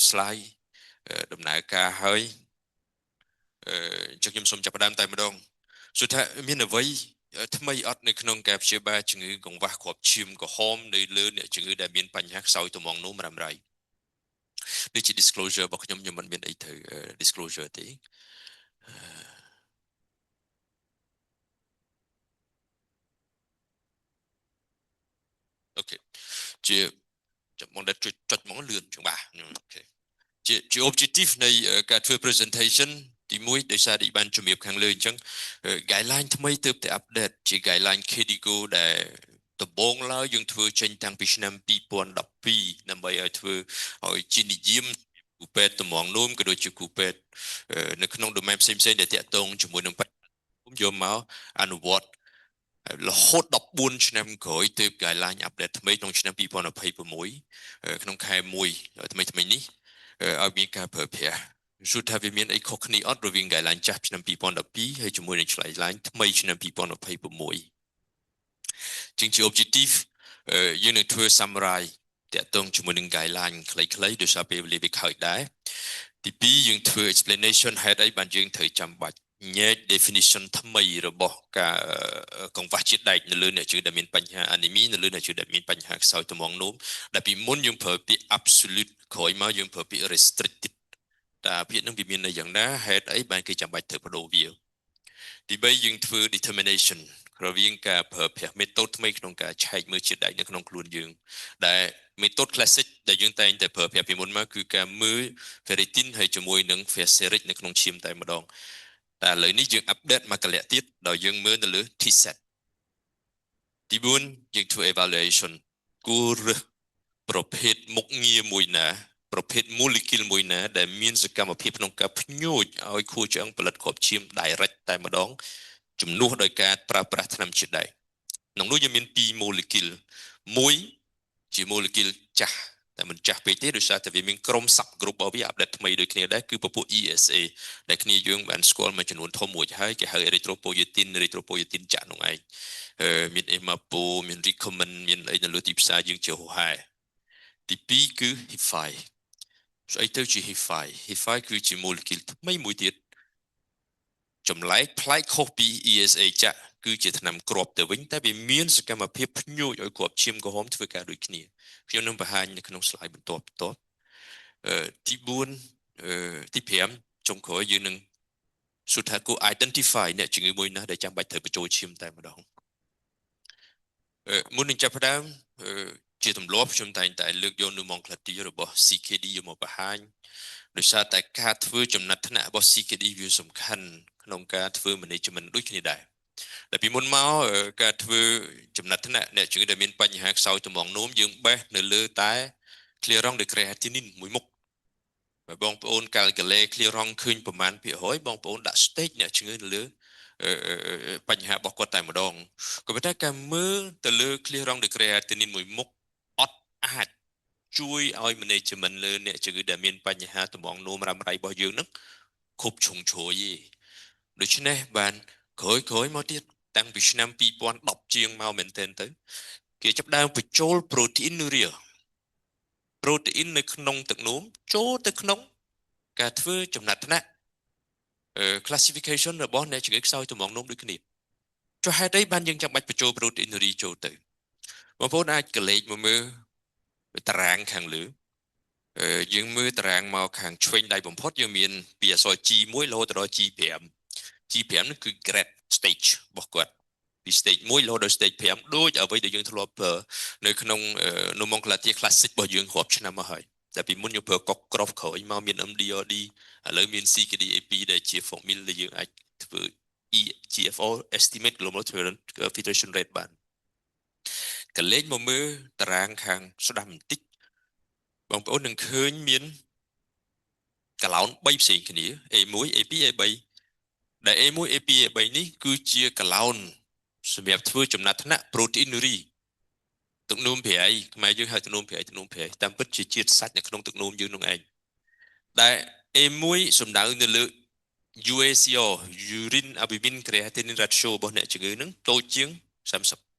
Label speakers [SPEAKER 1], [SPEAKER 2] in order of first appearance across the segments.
[SPEAKER 1] slide ដំណើរការហើយចឹងខ្ញុំសូមចាប់ផ្ដើមតែម្ដងសុទ្ធថាមានអ្វីថ្មីអត់នៅក្នុងការព្យាបាលជំងឺកង្វះគ្រាប់ឈាមក្រហមនៅលើអ្នកជំងឺដែលមានបញ្ហាខ្សោយទំងនោមរ៉ាំរ៉ៃនេះជា disclosure របស់ខ្ញុំមិនមានអីត្រូវ disclosure ទេអូខេជាចាំមកដល់ចុចមកលឿនចឹងបាទអូខេជា objective នៃការធ្វើ presentation ទី1ដោយសារទីបានជំរាបខាងលើអញ្ចឹង guideline ថ្មីទើបតែ update ជា guideline KDIGO ដែលដំបូងឡើយយើងធ្វើចេញតាំងពីឆ្នាំ2012ដើម្បីឲ្យធ្វើឲ្យជានិយមគ្រូពេទ្យតម្រងនោមក៏ដូចជាគ្រូពេទ្យនៅក្នុង domain ផ្សេងៗដែលតាក់ទងជាមួយនឹងបញ្ហាយកមកអនុវត្តរហូត14ឆ្នាំក្រោយទើប guideline update ថ្មីក្នុងឆ្នាំ2026ក្នុងខែ1ថ្មីនេះឲ្យមានការប្រើប្រាស់សុទ្ធថាវាមានអីខុសគ្នាអត់រវាង guideline ចាស់ឆ្នាំ2012ហើយជាមួយនឹង guideline ថ្មីឆ្នាំ2026ជាងជា objective យើងនឹងធ្វើ summary តាក់ទងជាមួយនឹង guideline ខ្លីៗដោយសារពេលវេលាវាខើចដែរទី2យើងធ្វើ explanation ហេតុអីបានយើងត្រូវចាំបាច់ញែក definition ថ្មីរបស់ការកង្វះជាតិដែកនៅលើអ្នកជំងឺដែលមានបញ្ហា anemia នៅលើអ្នកជំងឺដែលមានបញ្ហាខ្សោយទំងនោមដែលពីមុនយើងប្រើពាក្យ absolute ក្រោយមកយើងប្រើពាក្យ restricted តើពាក្យនឹងវាមានន័យយ៉ាងណាហេតុអីបានគេចាំបាច់ត្រូវបដូរវាទី3យើងធ្វើ determination រវាងការប្រើប្រាស់ method ថ្មីក្នុងការឆែកមើលជាតិដែកនៅក្នុងខ្លួនយើងដែល method classic ដែលយើងតែងតែប្រើប្រាស់ពីមុនមកគឺការមើល ferritin ហើយជាមួយនឹង ferric នៅក្នុងឈាមតែម្ដងតែឥឡូវនេះយើង update មកកលៈទៀតដោយយើងមើលនៅលើ T-set ទី4យើងធ្វើ evaluation គួររើសប្រភេទមុខងារមួយណាប្រភេទ molecule មួយណាដែលមានសកម្មភាពក្នុងការភ្ញូចឲ្យខួរឆ្អឹងផលិតគ្រាប់ឈាម direct តែម្ដងជំនួសដោយការប្រើប្រាស់ថ្នាំជាតិដែកក្នុងនោះយើងមាន2 molecule មួយជា molecule ចាស់តែមិនចាស់ពេកទេដោយសារតែវាមានក្រុម subgroup របស់វាអាប់ដេតថ្មីដូចគ្នាដែរគឺពពួក ESA ដែលគ្នាយើងបានស្គាល់មួយចំនួនធំមួយហើយគេហៅ erythropoietin ចាក់នោះឯងមាន Emapo មាន recommend មានអីនៅលើទីផ្សារយើងជាហោហែទី2គឺ Hify ស្អីទៅជា Hify គឺជា molecule ថ្មីមួយទៀតចម្លែកប្លែកខុសពី ESA ចាក់គឺជាថ្នាំគ្រាប់ទៅវិញតែវាមានសកម្មភាពភ្ញូចឲ្យគ្រាប់ឈាមក្រហមធ្វើការដូចគ្នាខ្ញុំនឹងបង្ហាញនៅក្នុង slide បន្ទាប់ទី4ទី5ចុងក្រោយយើងនឹងសុទ្ធថាគួរ identify អ្នកជំងឺមួយណាដែលចាំបាច់ត្រូវបញ្ចូលឈាមតែម្ដងមុននឹងចាប់ផ្ដើមជាទម្លាប់ខ្ញុំតែងតែលើកយក nomenclature របស់ CKD យកមកបង្ហាញដោយសារតែការធ្វើចំណាត់ថ្នាក់របស់ CKD វាសំខាន់ក្នុងការធ្វើ management ដូចគ្នាដែរតែពីមុនមកការធ្វើចំណាត់ថ្នាក់អ្នកជំងឺដែលមានបញ្ហាខ្សោយទំងនោមយើងបេះនៅលើតែ clearance de creatinine មួយមុខបើបងប្អូន calculate clearance ឃើញប្រមាណភាគរយបងប្អូនដាក់ stage អ្នកជំងឺនៅលើបញ្ហារបស់គាត់តែម្ដងក៏ប៉ុន្តែការមើលទៅលើ clearance de creatinine មួយមុខអត់អាចជួយឲ្យ management លើអ្នកជំងឺដែលមានបញ្ហាទំងនោមរ៉ាំរ៉ៃរបស់យើងនឹងគ្រប់ជ្រុងជ្រោយទេដូច្នេះបានក្រោយមកទៀតតាំងពីឆ្នាំ2010ជាងមកមែនទែនទៅគេចាប់ដើមបញ្ចូល proteinuria នៅក្នុងទឹកនោមចូលទៅក្នុងការធ្វើចំណាត់ថ្នាក់classification របស់អ្នកជំងឺខ្សោយទំងនោមដូចគ្នាចុះហេតុអីបានយើងចាំបាច់បញ្ចូល proteinuria ចូលទៅបងប្អូនអាចកលេចមកមើលតារាងខាងលើយើងមើលតារាងមកខាងឆ្វេងដៃបំផុតយើងមានពីអក្សរ G1 រហូតដល់ G5 នោះគឺ grade stage របស់គាត់ពី stage 1រហូតដល់ stage 5ដូចអ្វីដែលយើងធ្លាប់ប្រើនៅក្នុង nomenclature classic របស់យើងរាប់ឆ្នាំមកហើយតែពីមុនយើងប្រើកុកក្រោះក្រោយមកមាន MDRD ឥឡូវមាន CKD-AP ដែលជា formula ដែលយើងអាចធ្វើ EGFR estimate global filtration rate បានកលេចមកមើលតារាងខាងស្ដាំបន្តិចបងប្អូននឹងឃើញមានកឡោន3ផ្សេងគ្នា A1 A2 A3 ដែល A1 A2 A3 នេះគឺជាកឡោនសម្រាប់ធ្វើចំណាត់ថ្នាក់ proteinuria ទឹកនោមប្រៃខ្មែរយើងហៅទឹកនោមប្រៃតាមពិតជាជាតិសាច់នៅក្នុងទឹកនោមយើងនោះឯងដែល A1 សំដៅនៅលើ UACR urine albumin creatinine ratio របស់អ្នកជំងឺនឹងតូចជាង30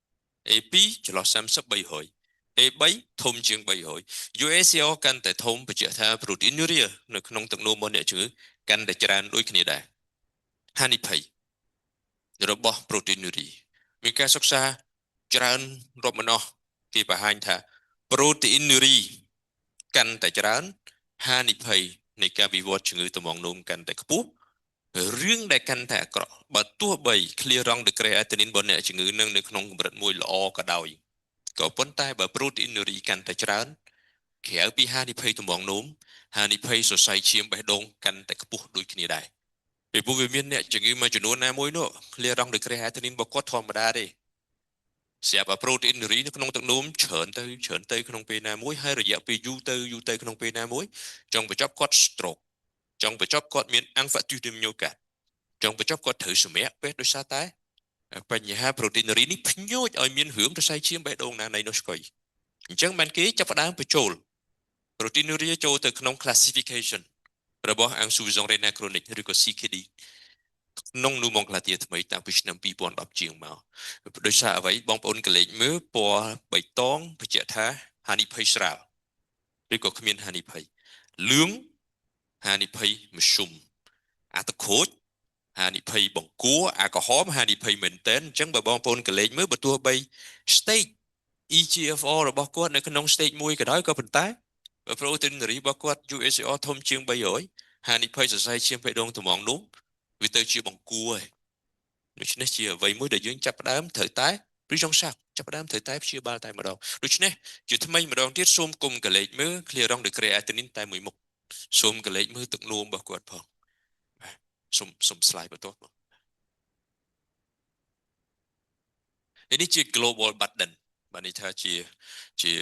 [SPEAKER 1] A2 ចន្លោះ30 300 A3 ធំជាង300 UACO កាន់តែធំបញ្ជាក់ថា proteinuria នៅក្នុងទឹកនោមរបស់អ្នកជំងឺកាន់តែច្រើនដូចគ្នាដែរហានិភ័យរបស់ proteinuria មានការសិក្សាច្រើនរាប់មិនអស់គេបង្ហាញថា proteinuria កាន់តែច្រើនហានិភ័យនៃការវិវត្តជំងឺត្បូងនោមកាន់តែខ្ពស់រឿងដែលកាន់តែអាក្រក់បើទោះបី clearance creatinine របស់អ្នកជំងឺនឹងនៅក្នុងកម្រិតមួយល្អក៏ដោយក៏ប៉ុន្តែបើ proteinuria កាន់តែច្រើនក្រៅពីហានិភ័យត្បូងនោមហានិភ័យសរសៃឈាមបេះដូងកាន់តែខ្ពស់ដូចគ្នាដែរពីព្រោះវាមានអ្នកជំងឺមួយចំនួនណាមួយនោះ clearance creatinine របស់គាត់ធម្មតាទេស្រាប់តែ proteinuria នៅក្នុងទឹកនោមច្រើនទៅក្នុងពេលណាមួយហើយរយៈពេលយូរទៅក្នុងពេលណាមួយចុងបញ្ចប់គាត់ stroke ចុងបញ្ចប់គាត់មាន infarctus du myocarde ចុងបញ្ចប់គាត់ត្រូវសម្រាកពេទ្យដោយសារតែបញ្ហា proteinuria នេះភ្ញូចឲ្យមានរឿងសរសៃឈាមបេះដូងណានៃនោះស្គយអញ្ចឹងបានគេចាប់ផ្ដើមបញ្ចូល proteinuria ចូលទៅក្នុង classification របស់ insuffisance renal chronic ឬក៏ CKD ក្នុងនូម៉ុងក្លាទាថ្មីតាំងពីឆ្នាំ2010ជាងមកដោយសារអ្វីបងប្អូនកលេចមើលពណ៌បៃតងបញ្ជាក់ថាហានិភ័យស្រាលឬក៏គ្មានហានិភ័យលឿងហានិភ័យមធ្យមអាតក្រូចហានិភ័យបង្គួរអាក្រហមហានិភ័យមែនទែនអញ្ចឹងបើបងប្អូនកលេចមើលបើទោះបី stage EGFR របស់គាត់នៅក្នុង stage 1ក៏ដោយក៏ប៉ុន្តែបើ proteinuria របស់គាត់ UACR ធំជាង300ហានិភ័យសរសៃឈាមបេះដូងត្បូងនោះវាទៅជាបង្គួរហើយដូច្នេះជាអ្វីមួយដែលយើងចាប់ផ្ដើមត្រូវតែព្រីចុងសាក់ចាប់ផ្ដើមត្រូវតែព្យាបាលតែម្ដងដូច្នេះជាថ្មីម្ដងទៀតសូមកុំកលេចមើល clearance de creatinine តែមួយមុខសូមកលេចមើលទឹកនោមរបស់គាត់ផងសូម slide បន្ទាប់នេះជា global burden បានន័យថាជា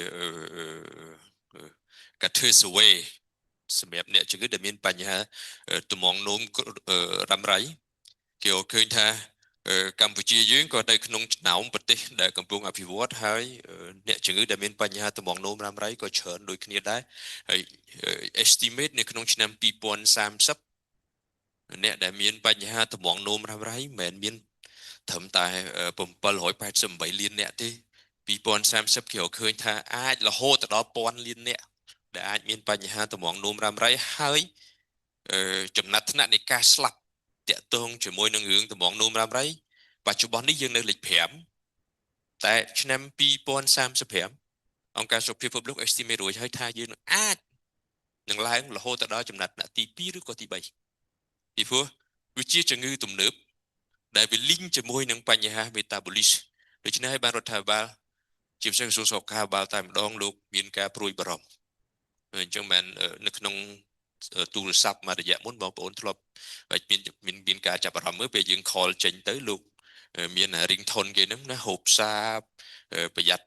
[SPEAKER 1] ការធ្វើ survey សម្រាប់អ្នកជំងឺដែលមានបញ្ហាត្បូងនោមរ៉ាំរ៉ៃគេឃើញថាកម្ពុជាយើងក៏នៅក្នុងចំណោមប្រទេសដែលកំពុងអភិវឌ្ឍហើយអ្នកជំងឺដែលមានបញ្ហាត្បូងនោមរ៉ាំរ៉ៃក៏ច្រើនដូចគ្នាដែរហើយ estimate នៅក្នុងឆ្នាំ2030អ្នកដែលមានបញ្ហាត្បូងនោមរ៉ាំរ៉ៃមិនមែនមានត្រឹមតែ788លានអ្នកទេ2030គេរកឃើញថាអាចរហូតដល់1000លានអ្នកដែលអាចមានបញ្ហាត្បូងនោមរ៉ាំរ៉ៃហើយចំណាត់ថ្នាក់នៃការស្លាប់តាក់ទងជាមួយនឹងរឿងត្បូងនោមរ៉ាំរ៉ៃបច្ចុប្បន្ននេះយើងនៅលេខ5តែឆ្នាំ2035អង្គការសុខភាពពិភពលោក estimate រួចហើយថាយើងអាចនឹងឡើងរហូតដល់ចំណាត់ថ្នាក់ទី2ឬក៏ទី3ពីព្រោះវាជាជំងឺទំនើបដែលវាលីងជាមួយនឹងបញ្ហា metabolism ដូច្នេះហើយបានរដ្ឋាភិបាលជាពិសេសក្រសួងសុខាភិបាលតែម្ដងលោកមានការព្រួយបារម្ភអញ្ចឹងបាននៅក្នុងទូរស័ព្ទមួយរយៈមុនបងប្អូនធ្លាប់មានការចាប់អារម្មណ៍មើលពេលយើង call ចេញទៅលោកមាន ringtone គេហ្នឹងណាហូបសាបប្រយ័ត្ន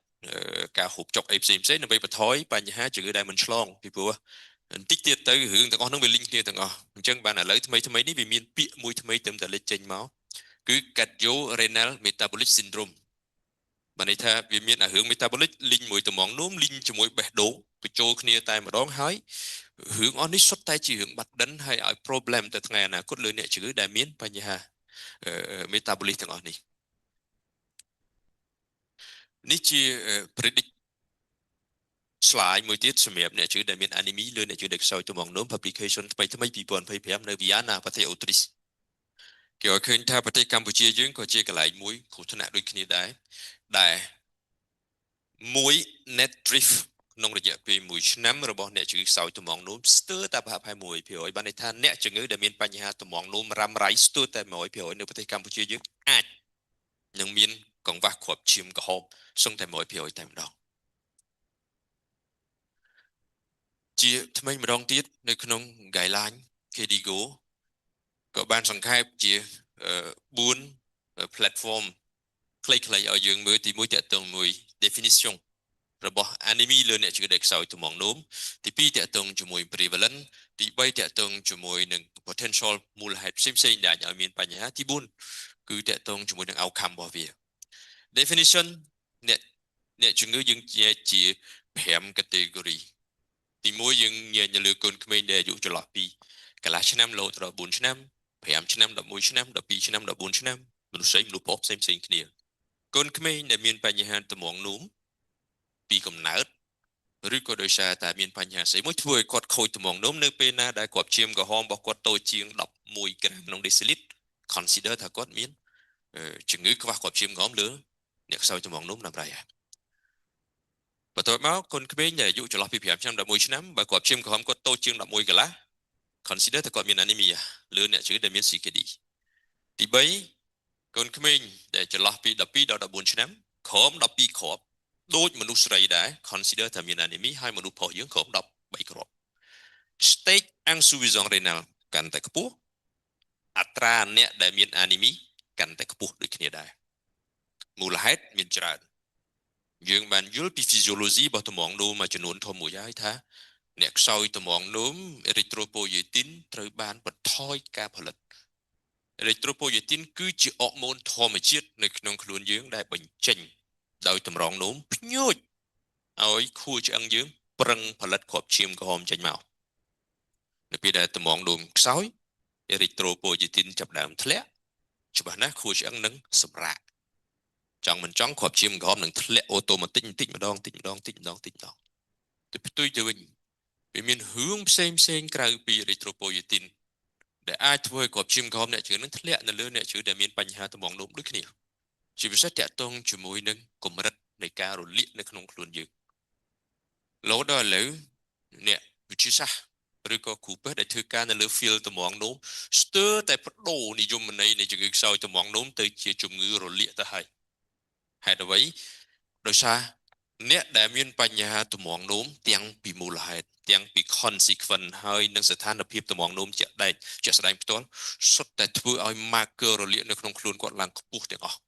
[SPEAKER 1] ការហូបចុកអីផ្សេងដើម្បីបន្ថយបញ្ហាជំងឺដែលមិនឆ្លងពីព្រោះបន្តិចទៀតទៅរឿងទាំងអស់ហ្នឹងវាលីងគ្នាទាំងអស់អញ្ចឹងបានឥឡូវថ្មីនេះវាមានពាក្យមួយថ្មីតែលេចចេញមកគឺ cardio-renal metabolic syndrome បានន័យថាវាមានរឿង metabolic លីងមួយត្បូងនោមលីងជាមួយបេះដូងបញ្ចូលគ្នាតែម្ដងហើយរឿងអស់នេះសុទ្ធតែជារឿងបាត់ដិនហើយឲ្យ problem ទៅថ្ងៃអនាគតលើអ្នកជំងឺដែលមានបញ្ហា metabolic ទាំងអស់នេះនេះជា predict slide មួយទៀតសម្រាប់អ្នកជំងឺដែលមាន anemia លើអ្នកជំងឺដែលខ្សោយត្បូងនោម publication ថ្មី2025នៅ Vienna ប្រទេសអូទ្រីសគេឲ្យឃើញថាប្រទេសកម្ពុជាយើងក៏ជាកន្លែងមួយគ្រោះថ្នាក់ដូចគ្នាដែរដែលមួយ net drift ក្នុងរយៈពេល1ឆ្នាំរបស់អ្នកជំងឺខ្សោយត្បូងនោមស្ទើរតែប្រហែល 1% បានន័យថាអ្នកជំងឺដែលមានបញ្ហាត្បូងនោមរ៉ាំរ៉ៃស្ទើរតែ 1% នៅប្រទេសកម្ពុជាយើងអាចនឹងមានកង្វះគ្រាប់ឈាមក្រហមសឹងតែ 1% តែម្ដងជាថ្មីម្ដងទៀតនៅក្នុង guideline KDIGO ក៏បានសង្ខេបជា4 platform ខ្លីៗឲ្យយើងមើលទី1តើតើមួយ definition របស់ anemia លើអ្នកជំងឺដែលខ្សោយត្បូងនោមទី2តើតើជាមួយ prevalent ទី3តើតើជាមួយនឹង potential មូលហេតុផ្សេងៗដែលឲ្យមានបញ្ហាទី4គឺតើតើជាមួយនឹង outcome របស់វា definition អ្នកជំងឺយើងជា5 category ទី1យើងញែកលើកូនក្មេងដែលអាយុចន្លោះពីកន្លះឆ្នាំរហូតដល់4ឆ្នាំ5ឆ្នាំ11ឆ្នាំ12ឆ្នាំ14ឆ្នាំមនុស្សស្រីមនុស្សប្រុសផ្សេងគ្នាកូនក្មេងដែលមានបញ្ហាត្បូងនោម ពីកំណើតឬក៏ដោយសារតែមានបញ្ហាស្អីមួយធ្វើឲ្យគាត់ខូចទំងនោមនៅពេលណាដែលគាត់ឈាមក្រហមរបស់គាត់តូចជាង11ក្រាមក្នុងដេស៊ីលីត្រ consider ថាគាត់មានជំងឺខ្វះគាត់ឈាមក្រហមលើអ្នកខ្សោយទំងនោមដើម្បីបន្ទាប់មកកូនក្មេងដែលអាយុចន្លោះពី5ឆ្នាំដល់1ឆ្នាំបើគាត់ឈាមក្រហមគាត់តូចជាង11កន្លះ consider ថាគាត់មាន anemia លើអ្នកជឿដែលមាន CKD ទី3កូនក្មេងដែលចន្លោះពី12ដល់14ឆ្នាំក្រោម12គ្រាប់ដូចមនុស្សស្រីដែរ consider ថាមាន anemia ហើយមនុស្សប្រុសយើងក្រោម13គ្រាប់ stage insuffisance renal កាន់តែខ្ពស់អត្រាអ្នកដែលមាន anemia កាន់តែខ្ពស់ដូចគ្នាដែរមូលហេតុមានច្រើនយើងបានយល់ពី physiology របស់ទំងនោមមួយចំនួនធំមួយហើយថាអ្នកខ្សោយទំងនោម erythropoietin ត្រូវបានបន្ថយការផលិត erythropoietin គឺជាអរម៉ូនធម្មជាតិនៅក្នុងខ្លួនយើងដែលបញ្ចេញដោយតម្រងនោមភ្ញួចឲ្យខួរឆ្អឹងយើងប្រឹងផលិតគ្រាប់ឈាមក្រហមចេញមកនៅពេលដែលទំងនោមខ្សោយ erythropoietin ចាប់ដើមធ្លាក់ច្បាស់ណាស់ខួរឆ្អឹងនឹងសម្រាកចង់មិនចង់គ្រាប់ឈាមក្រហមនឹងធ្លាក់អូតូម៉ាទិកម្ដងទៅផ្ទុយទៅវិញវាមានរឿងផ្សេងក្រៅពី erythropoietin ដែលអាចធ្វើឲ្យគ្រាប់ឈាមក្រហមអ្នកជឿនឹងធ្លាក់នៅលើអ្នកជឿដែលមានបញ្ហាទំងនោមដូចគ្នាជាពិសេសតាក់ទងជាមួយនឹងកម្រិតនៃការរលាកនៅក្នុងខ្លួនយើងលោដល់ឥឡូវអ្នកវិទ្យាសាស្ត្រឬក៏គ្រូពេទ្យដែលធ្វើការនៅលើ field ទំងនោមស្ទើរតែបដូរនិយមន័យនៃជំងឺខ្សោយទំងនោមទៅជាជំងឺរលាកទៅហើយហេតុអ្វីដោយសារអ្នកដែលមានបញ្ហាទំងនោមទាំងពីមូលហេតុទាំងពី consequence ហើយនិងស្ថានភាពទំងនោមជាក់ស្ដែងផ្ទាល់សុទ្ធតែធ្វើឲ្យ marker រលាកនៅក្នុងខ្លួនគាត់ឡើងខ្ពស់ទាំងអស់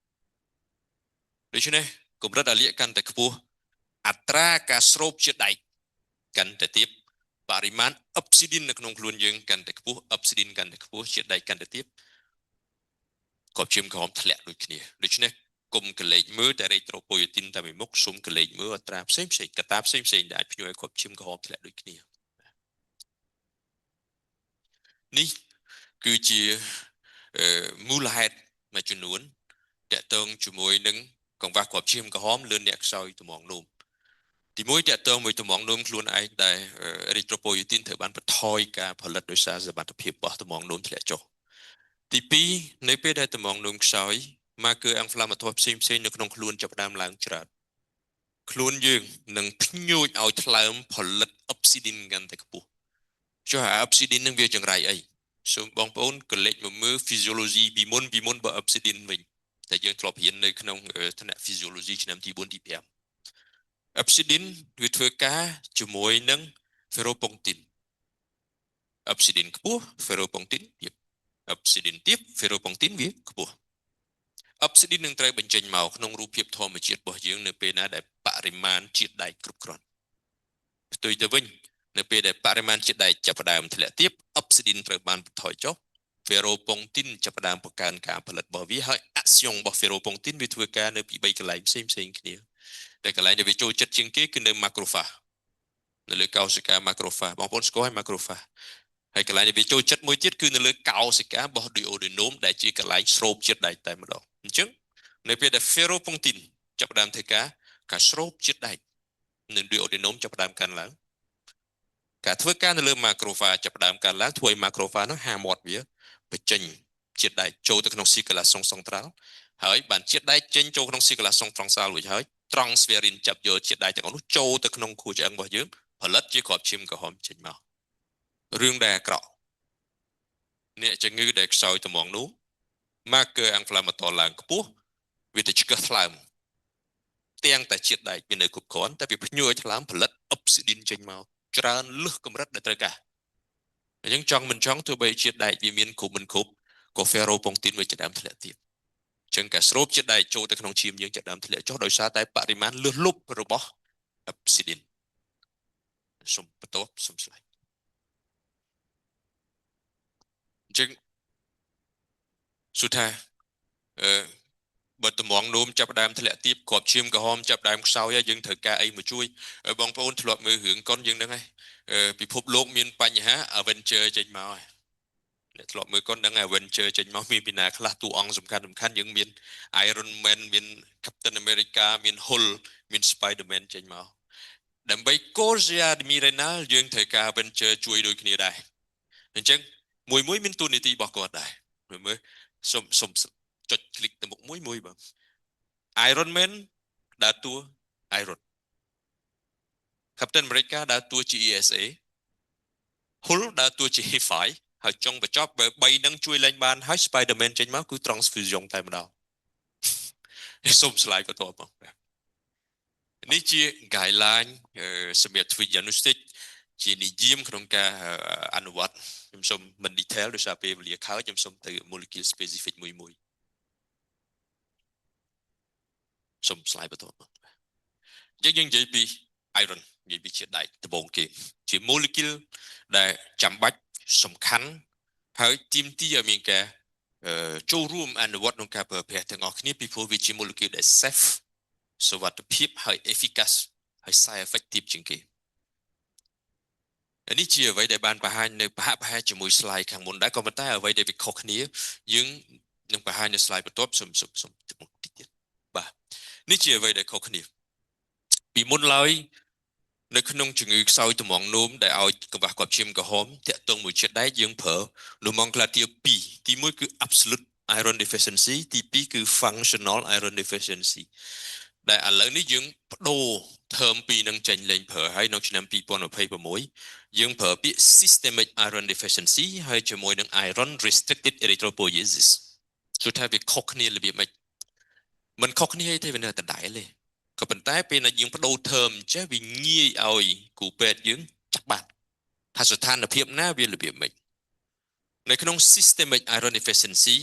[SPEAKER 1] ដូច្នេះកម្រិតរលាកកាន់តែខ្ពស់អត្រាការស្រូបជាតិដែកកាន់តែទាបបរិមាណអុបស៊ីឌីននៅក្នុងខ្លួនយើងកាន់តែខ្ពស់អុបស៊ីឌីនកាន់តែខ្ពស់ជាតិដែកកាន់តែទាបគ្រាប់ឈាមក្រហមធ្លាក់ដូចគ្នាដូច្នេះគុំកលេចមើលតែ erythropoietin តែមួយមុខសុំកលេចមើលអត្រាផ្សេងកត្តាផ្សេងដែលអាចភ្ញួរឲ្យគ្រាប់ឈាមក្រហមធ្លាក់ដូចគ្នានេះគឺជាមូលហេតុមួយចំនួនតាក់ទងជាមួយនឹងកង្វះគ្រាប់ឈាមក្រហមលើអ្នកខ្សោយទំងនោមទី1តាក់ទងមួយទំងនោមខ្លួនឯងដែល erythropoietin ត្រូវបានបន្ថយការផលិតដោយសារសមត្ថភាពរបស់ទំងនោមធ្លាក់ចុះទី2នៅពេលដែលទំងនោមខ្សោយ marker inflammatory ផ្សេងនៅក្នុងខ្លួនចាប់ផ្ដើមឡើងច្រើនខ្លួនយើងនឹងភ្ញួចឲ្យថ្លើមផលិតអុបស៊ីឌីនកាន់តែខ្ពស់ចុះអុបស៊ីឌីននឹងវាចង្រៃអីសូមបងប្អូនកលេចមកមើល physiology ពីមុនបើអុបស៊ីឌីនវិញតែយើងធ្លាប់រៀននៅក្នុងថ្នាក់ physiology ឆ្នាំទី4ទី5អុបស៊ីឌីនវាធ្វើការជាមួយនឹង ferropontin អុបស៊ីឌីនខ្ពស់ ferropontin ទាបអុបស៊ីឌីនទាប ferropontin វាខ្ពស់អុបស៊ីឌីននឹងត្រូវបញ្ចេញមកក្នុងរូបភាពធម្មជាតិរបស់យើងនៅពេលណាដែលបរិមាណជាតិដែកគ្រប់គ្រាន់ផ្ទុយទៅវិញនៅពេលដែលបរិមាណជាតិដែកចាប់ផ្ដើមធ្លាក់ទាបអុបស៊ីឌីនត្រូវបានបន្ថយចុះ ferropontin ចាប់ផ្ដើមបង្កើនការផលិតរបស់វាហើយ action របស់ ferropontin វាធ្វើការនៅពី3កន្លែងផ្សេងគ្នាតែកន្លែងដែលវាចូលចិត្តជាងគេគឺនៅ macrophage នៅលើកោសិកា macrophage បងប្អូនស្គាល់ហើយ macrophage ហើយកន្លែងដែលវាចូលចិត្តមួយទៀតគឺនៅលើកោសិការបស់ duodenum ដែលជាកន្លែងស្រូបជាតិដែកតែម្ដងអញ្ចឹងនៅពេលដែល ferropontin ចាប់ផ្ដើមធ្វើការស្រូបជាតិដែកនៅ duodenum ចាប់ផ្ដើមកើនឡើងការធ្វើការនៅលើ macrophage ចាប់ផ្ដើមកើនឡើងធ្វើឲ្យ macrophage នោះហាមាត់វាបញ្ចេញជាតិដែកចូលទៅក្នុង circulation centrale ហើយបានជាតិដែកចេញចូលក្នុង circulation centrale រួចហើយ transferrin ចាប់យកជាតិដែកទាំងអស់នោះចូលទៅក្នុងខួរឆ្អឹងរបស់យើងផលិតជាគ្រាប់ឈាមក្រហមចេញមករឿងដែលអាក្រក់អ្នកជំងឺដែលខ្សោយទំងនោម marker inflammatory ឡើងខ្ពស់វាទៅឆ្កឹះថ្លើមទាំងតែជាតិដែកមាននៅគ្រប់គ្រាន់តែវាភ្ញួរឲ្យថ្លើមផលិតអុបស៊ីឌីនចេញមកច្រើនលើសកម្រិតដែលត្រូវការអញ្ចឹងចង់មិនចង់ទោះបីជាតិដែកវាមានគ្រប់មិនគ្រប់ក៏ ferropontin វាចាប់ដើមធ្លាក់ទៀតអញ្ចឹងការស្រូបជាតិដែកចូលទៅក្នុងឈាមយើងចាប់ដើមធ្លាក់ចុះដោយសារតែបរិមាណលើសលប់របស់អុបស៊ីឌីនសូមបន្ទាប់សូមស្លាយអញ្ចឹងសួរថាបើទំងនោមចាប់ដើមធ្លាក់ទាបគ្រាប់ឈាមក្រហមចាប់ដើមខ្សោយហើយយើងត្រូវការអីមកជួយបងប្អូនធ្លាប់មើលរឿងកុនយើងហ្នឹងហើយពិភពលោកមានបញ្ហា Avenger ចេញមកហើយអ្នកធ្លាប់មើលកុនហ្នឹង Avenger ចេញមកមានពីណាខ្លះតួអង្គសំខាន់យើងមាន Iron Man មាន Captain America មាន Hulk មាន Spider-Man ចេញមកដើម្បី Cosia Mirenal យើងត្រូវការ venture ជួយដូចគ្នាដែរអញ្ចឹងមួយមានតួនាទីរបស់គាត់ដែរមើលសុំចុច click ទៅមុខមួយបង Iron Man ដើរតួ Iron Captain America ដើរតួជា ESA Hulk ដើរតួជា Hellfire ហើយចុងបញ្ចប់បើ3នឹងជួយលេងបានហើយ Spider-Man ចេញមកគឺ Transfusion តែម្ដងសុំ slide បន្តបងនេះជា guideline សម្រាប់ធ្វើ diagnostic ជានិយមក្នុងការអនុវត្តខ្ញុំសូមមិន detail ដោយសារពេលវេលាខើខ្ញុំសូមទៅ molecule specific មួយសូម slide បន្តបងយើងនិយាយពី iron និយាយពីជាតិដែកដំបូងគេជា molecule ដែលចាំបាច់សំខាន់ហើយទាមទារឲ្យមានការចូលរួមអនុវត្តក្នុងការប្រើប្រាស់ទាំងអស់គ្នាពីព្រោះវាជា molecule ដែល safe សុវត្ថិភាពហើយ efficacious ហើយ side effective ជាងគេនេះជាអ្វីដែលបានបង្ហាញនៅប្រហែលជាមួយ slide ខាងមុនដែរក៏ប៉ុន្តែអ្វីដែលវាខុសគ្នាយើងនឹងបង្ហាញនៅ slide បន្ទាប់សូមតិចទៀតបាទនេះជាអ្វីដែលខុសគ្នាពីមុនឡើយនៅក្នុងជំងឺខ្សោយត្មងនោមដែលឲ្យកង្វះគាត់ឈាមក្រហមតាក់ទងមួយជាតិដែកយើងប្រើ nomenclature 2ទី1គឺ absolute iron deficiency ទី2គឺ functional iron deficiency ដែលឥឡូវនេះយើងបដូរ term ពីរនឹងចេញលេងប្រើហើយនៅឆ្នាំ2026យើងប្រើពាក្យ systemic iron deficiency ហើយជាមួយនឹង iron restricted erythropoiesis គឺថាវាខុសគ្នារបៀបម៉េចមិនខុសគ្នាទេវានៅតែដែរទេក៏ប៉ុន្តែពេលដែលយើងបដូរ term ចេះវាងាយឲ្យគ្រូពេទ្យយើងចាប់បានថាស្ថានភាពណាវារបៀបម៉េចនៅក្នុង systemic iron deficiency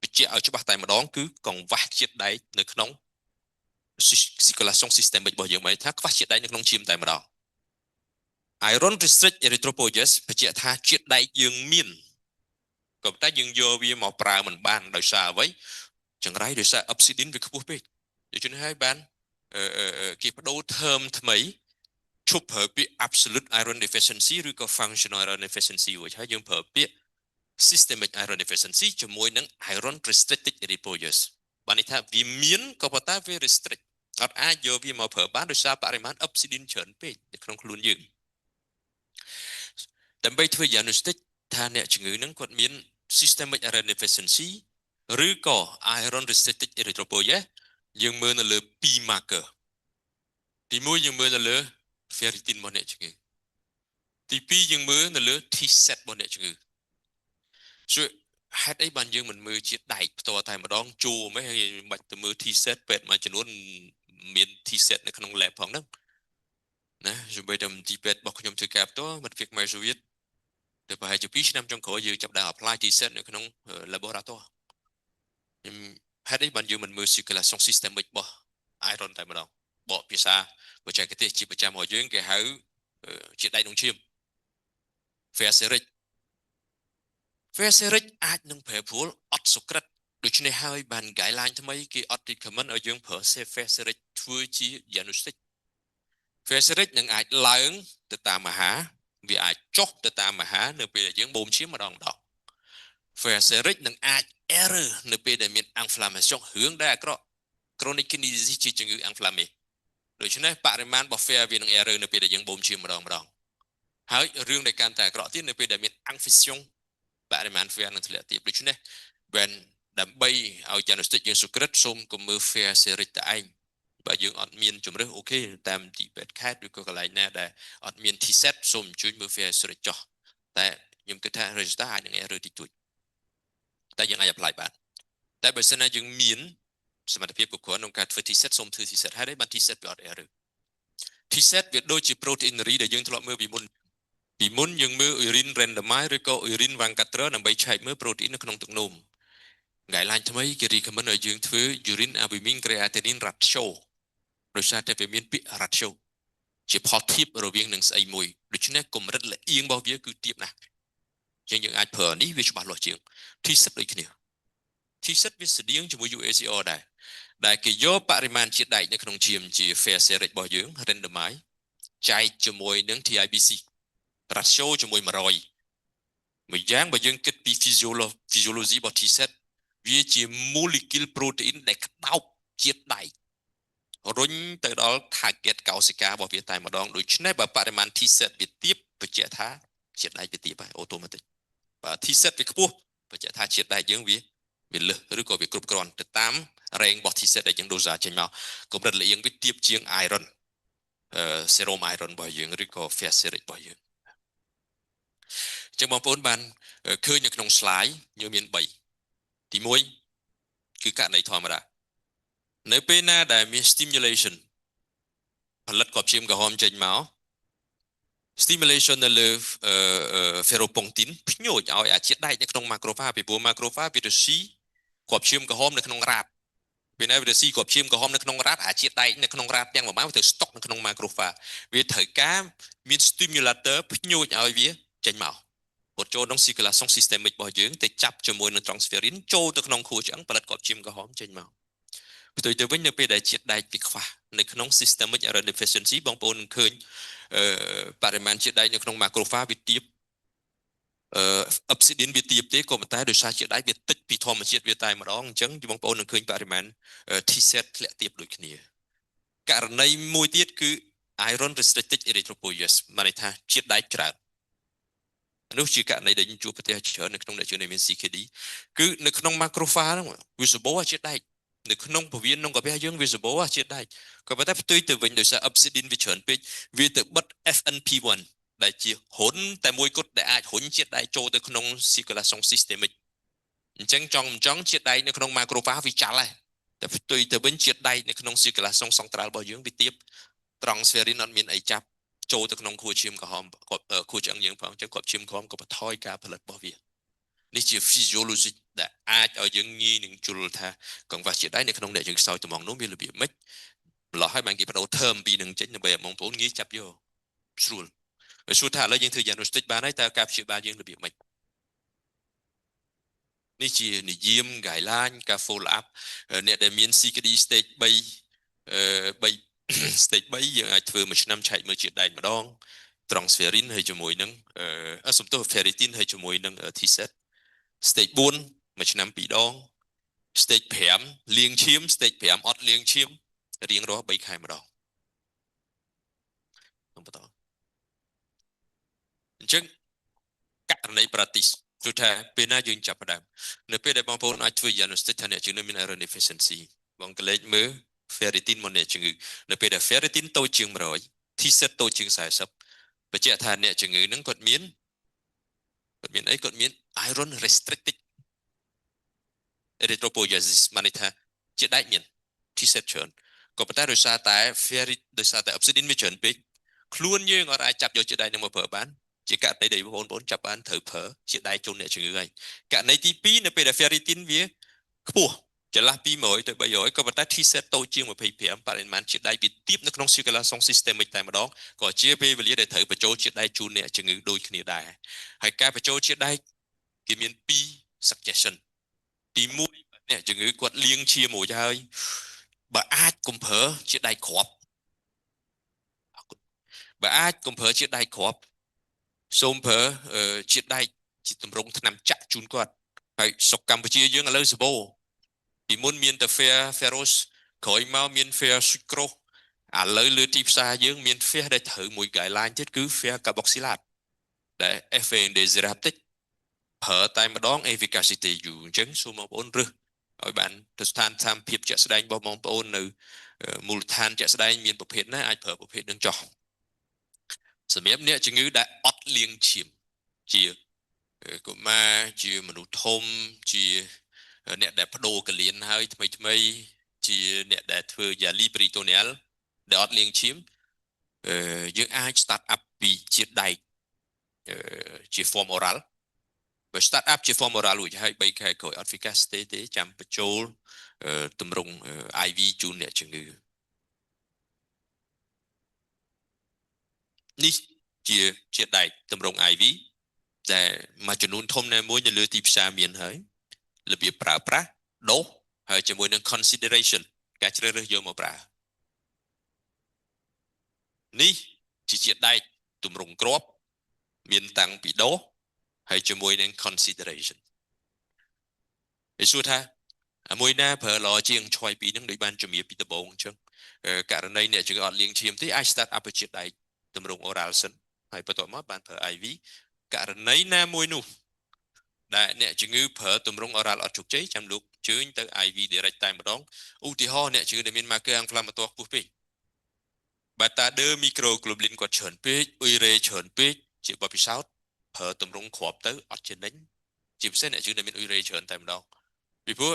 [SPEAKER 1] បញ្ជាក់ឲ្យច្បាស់តែម្ដងគឺកង្វះជាតិដែកនៅក្នុង circulation systemic របស់យើងមកថាខ្វះជាតិដែកនៅក្នុងឈាមតែម្ដង iron restrict erythropoiesis បញ្ជាក់ថាជាតិដែកយើងមានក៏ប៉ុន្តែយើងយកវាមកប្រើមិនបានដោយសារអ្វីចង្រៃដោយសារ obsidian វាខ្ពស់ពេកដូច្នេះហើយបានគេបដូរ term ថ្មីឈប់ប្រើពាក្យ absolute iron deficiency ឬក៏ functional iron deficiency រួចហើយយើងប្រើពាក្យ systemic iron deficiency ជាមួយនឹង iron restricted erythropoiesis បានន័យថាវាមានក៏ប៉ុន្តែវា restrict អត់អាចយកវាមកប្រើបានដោយសារបរិមាណ obsidian ច្រើនពេកនៅក្នុងខ្លួនយើងដើម្បីធ្វើ diagnostic ថាអ្នកជំងឺនឹងគាត់មាន systemic iron deficiency ឬក៏ iron restricted erythropoiesis យើងមើលនៅលើ2 marker ទី1យើងមើលនៅលើ ferritin របស់អ្នកជំងឺទី2យើងមើលនៅលើ T set របស់អ្នកជំងឺហេតុអីបានយើងមិនមើលជាតិដែកផ្ទាល់តែម្ដងជួមហ្នឹងហើយមិនបាច់ទៅមើល T set ពេទ្យមួយចំនួនមាន T set នៅក្នុង lab ផងហ្នឹងណាជាមួយតែទីពេទ្យរបស់ខ្ញុំធ្វើការផ្ទាល់មិត្តភក្តិមកសូវៀតទៅប្រហែលជា2ឆ្នាំចុងក្រោយយើងចាប់ដើម apply T set នៅក្នុង laboratory ហេតុអីបានយើងមិនមើល circulation systemic របស់ iron តែម្ដងបកភាសាបច្ចេកទេសជាប្រចាំរបស់យើងគេហៅជាតិដែកក្នុងឈាម ferritic អាចនឹងប្រែប្រួលអត់សុក្រិតដូច្នេះហើយបាន guideline ថ្មីគេអត់ recommend ឲ្យយើងប្រើ ferritic ធ្វើជា diagnostic ferritic នឹងអាចឡើងទៅតាមអាហារវាអាចចុះទៅតាមអាហារនៅពេលដែលយើងបូមឈាមម្ដងferritic នឹងអាច error នៅពេលដែលមាន inflammation រឿងដែលអាក្រក់ chronic kidney disease ជាជំងឺ inflammation ដូច្នេះបរិមាណរបស់ fer វានឹង error នៅពេលដែលយើងបូមឈាមម្ដងហើយរឿងដែលកាន់តែអាក្រក់ទៀតនៅពេលដែលមាន infection បរិមាណ fer នឹងធ្លាក់ទាបដូច្នេះ when ដើម្បីឲ្យ diagnostic យើងសុក្រិតសូមកុំមើល ferritic តែឯងបើយើងអត់មានជំរឿសអូខេតាមទីពេទ្យខេត្តឬក៏កន្លែងណាដែលអត់មាន T set សូមអញ្ជើញមើល ferritic ចោះតែខ្ញុំគិតថា register អាចនឹង error តិចតួចតែយើងអាច apply បានតែបើសិនណាយើងមានសមត្ថភាពគ្រប់គ្រាន់ក្នុងការធ្វើ T set សូមធ្វើ T set ហើយបាន T set វាអត់ error T set វាដូចជា proteinuria ដែលយើងធ្លាប់មើលពីមុនយើងមើល urine randomize ឬក៏ urine Vancatre ដើម្បីឆែកមើល protein នៅក្នុងទឹកនោម guideline ថ្មីគេ recommend ឲ្យយើងធ្វើ urine albumin creatinine ratio ដោយសារតែវាមានពាក្យ ratio ជាផលធៀបរវាងនឹងស្អីមួយដូច្នេះកម្រិតលៀងរបស់វាគឺទាបណាស់យើងអាចប្រើនេះវាច្បាស់លាស់ជាង T set ដូចគ្នា T set វាស្តៀងជាមួយ UACR ដែលគេយកបរិមាណជាតិដែកនៅក្នុងឈាមជា ferritic របស់យើង randomize ចែកជាមួយនឹង TIBC ratio ជាមួយ100មួយយ៉ាងបើយើងគិតពី physiology របស់ T set វាជា molecule protein ដែលក្តោបជាតិដែក រុញទៅដល់ target កោសិការបស់វាតែម្ដងដូច្នេះបើបរិមាណ T set វាទាបបញ្ជាក់ថាជាតិដែកវាទាបហើយ automatic បើ T set វាខ្ពស់បញ្ជាក់ថាជាតិដែកយើងវាលើសឬក៏វាគ្រប់គ្រាន់ទៅតាម range របស់ T set ដែលយើងដូសាចេញមកកម្រិតលៀងវាទាបជាង iron serum iron របស់យើងឬក៏ ferric របស់យើងអញ្ចឹងបងប្អូនបានឃើញនៅក្នុង slide យើងមាន3ទី1គឺករណីធម្មតានៅពេលណាដែលមាន stimulation ផលិតគ្រាប់ឈាមក្រហមចេញមក stimulation នៅលើ ferropontin ភ្ញូចឲ្យអាជាតិដែកនៅក្នុង macrophage ពីព្រោះ macrophage វាទៅស៊ីគ្រាប់ឈាមក្រហមនៅក្នុងរ៉ាតពេលណាវាទៅស៊ីគ្រាប់ឈាមក្រហមនៅក្នុងរ៉ាតអាជាតិដែកនៅក្នុងរ៉ាតទាំងមួយមកវាទៅស្តុកនៅក្នុង macrophage វាត្រូវការមាន stimulator ភ្ញូចឲ្យវាចេញមករត់ចូលក្នុង circulation systemic របស់យើងទៅចាប់ជាមួយនឹង transferrin ចូលទៅក្នុងខួរឆ្អឹងផលិតគ្រាប់ឈាមក្រហមចេញមកផ្ទុយទៅវិញនៅពេលដែលជាតិដែកវាខ្វះនៅក្នុង systemic iron deficiency បងប្អូននឹងឃើញបរិមាណជាតិដែកនៅក្នុង macrophage វាទាបobsidian វាទាបទេក៏ប៉ុន្តែដោយសារជាតិដែកវាតិចពីធម្មជាតិវាតែម្ដងអញ្ចឹងបងប្អូននឹងឃើញបរិមាណ T set ធ្លាក់ទាបដូចគ្នាករណីមួយទៀតគឺ iron restricted erythropoiesis មានន័យថាជាតិដែកច្រើននោះជាករណីដែលយើងជួបប្រទេសច្រើននៅក្នុងអ្នកជំងឺមាន CKD គឺនៅក្នុង macrophage ហ្នឹងវាសម្បូរជាតិដែកនៅក្នុងពោះវៀនក្នុងកាពះយើងវាសម្បូរជាតិដែកក៏ប៉ុន្តែផ្ទុយទៅវិញដោយសារ obsidian វាច្រើនពេកវាទៅបិទ FNP1 ដែលជាហ៊ុនតែមួយគត់ដែលអាចរុញជាតិដែកចូលទៅក្នុង circulation systemic អញ្ចឹងចង់ជាតិដែកនៅក្នុង macrophage វាចាល់ហើយតែផ្ទុយទៅវិញជាតិដែកនៅក្នុង circulation central របស់យើងវាទាប transferrin អត់មានអីចាប់ចូលទៅក្នុងខួរឈាមក្រហមខួរឆ្អឹងយើងផងអញ្ចឹងគ្រាប់ឈាមក្រហមក៏បន្ថយការផលិតរបស់វានេះជា physiology ដែលអាចឲ្យយើងងាយនឹងជល់ថាកង្វះជាតិដែកនៅក្នុងអ្នកយើងខ្សោយត្មងនោះមានរបៀបម៉េចម្លោះហើយបានគេបដូរ term ពីនឹងចេញដើម្បីឲ្យបងប្អូនងាយចាប់យកស្រួលហើយសួរថាឥឡូវយើងធ្វើ diagnostic បានហើយតើការព្យាបាលយើងរបៀបម៉េចនេះជានិយម guideline ការ follow up អ្នកដែលមាន CKD stage 3 stage 3យើងអាចធ្វើមួយឆ្នាំឆែកមើលជាតិដែកម្ដង transferrin ហើយជាមួយនឹងសំទោស ferritin ហើយជាមួយនឹង T-set stage 4មួយឆ្នាំ2ដង stage 5លាងឈាម stage 5អត់លាងឈាមរៀងរាល់3ខែម្ដងបន្តអញ្ចឹងករណី practice គឺថាពេលណាយើងចាប់ផ្ដើមនៅពេលដែលបងប្អូនអាចធ្វើ diagnostic ថាអ្នកជំងឺមាន iron deficiency បងកលេចមើល ferritin មកអ្នកជំងឺនៅពេលដែល ferritin តូចជាង100 T-set តូចជាង40បញ្ជាក់ថាអ្នកជំងឺនឹងគាត់មានអីគាត់មាន iron restricted erythropoiesis មានន័យថាជាតិដែកមាន T-set ច្រើនក៏ប៉ុន្តែដោយសារតែ ferrit ដោយសារតែ obsidian វាច្រើនពេកខ្លួនយើងអត់អាចចាប់យកជាតិដែកនឹងមកប្រើបានជាករណីដែលបងប្អូនចាប់បានត្រូវប្រើជាតិដែកចូលអ្នកជំងឺហើយករណីទី2នៅពេលដែល ferritin វាខ្ពស់ចន្លោះពី100ទៅ300ក៏ប៉ុន្តែ T-set តូចជាង25បរិមាណជាតិដែកវាទាបនៅក្នុង circulation systemic តែម្ដងក៏ជាពេលវេលាដែលត្រូវបញ្ចូលជាតិដែកជូនអ្នកជំងឺដូចគ្នាដែរហើយការបញ្ចូលជាតិដែកគេមាន2 suggestion ទី1អ្នកជំងឺគាត់លាងឈាមរួចហើយបើអាចកុំប្រើជាតិដែកគ្រាប់បើអាចកុំប្រើជាតិដែកគ្រាប់សូមប្រើជាតិដែកជាទម្រង់ថ្នាំចាក់ជូនគាត់ហើយស្រុកកម្ពុជាយើងឥឡូវសម្បូរពីមុនមានតែ ferrous ក្រោយមកមាន fer sucrose ឥឡូវលើទីផ្សារយើងមាន fer ដែលត្រូវមួយ guideline ទៀតគឺ fer carboxylate ដែល FA desiraptic ប្រើតែម្ដង efficacy យូរអញ្ចឹងសូមបងប្អូនរើសឲ្យបានទៅស្ថានភាពជាក់ស្ដែងរបស់បងប្អូននៅមូលដ្ឋានជាក់ស្ដែងមានប្រភេទណាអាចប្រើប្រភេទនឹងចោះសម្រាប់អ្នកជំងឺដែលអត់លាងឈាមជាកុមារជាមនុស្សធំជាអ្នកដែលបដូរកលៀនហើយថ្មីជាអ្នកដែលធ្វើយ៉ាលីប្រីតូនីលដែលអត់លាងឈាមយើងអាច start up ពីជាតិដែកជា form oral បើ start up ជា form oral រួចហើយ3ខែក្រោយអត់ efficacy ទេចាំបញ្ចូលទម្រង់ IV ជូនអ្នកជំងឺនេះជាជាតិដែកទម្រង់ IV ដែលមួយចំនួនធំណាមួយនៅលើទីផ្សារមានហើយរបៀបប្រើប្រាស់ដូសហើយជាមួយនឹង consideration ការជ្រើសរើសយកមកប្រើនេះជាជាតិដែកទម្រង់គ្រាប់មានតាំងពីដូសហើយជាមួយនឹង consideration គេសួរថាមួយណាប្រើល្អជាងឆ្វ័យពីរនឹងដូចបានជំរាបពីដំបូងអញ្ចឹង ករណីអ្នកជំងឺអត់លាងឈាមទេអាច start up ជាដៃទម្រង់ oral សិនហើយបន្ទាប់មកបានប្រើ IV ករណីណាមួយនោះដែលអ្នកជំងឺប្រើទម្រង់ oral អត់ជោគជ័យចាំលោកជើញទៅ IV direct តែម្ដងឧទាហរណ៍អ្នកជំងឺដែលមាន marker inflammatory ខ្ពស់ពេក beta 2 microglobulin គាត់ច្រើនពេក ure ច្រើនពេកជាបបពិសោធន៍ប្រើទម្រង់គ្រាប់ទៅអត់ចំណេញជាពិសេសអ្នកជំងឺដែលមាន ure ច្រើនតែម្ដងពីព្រោះ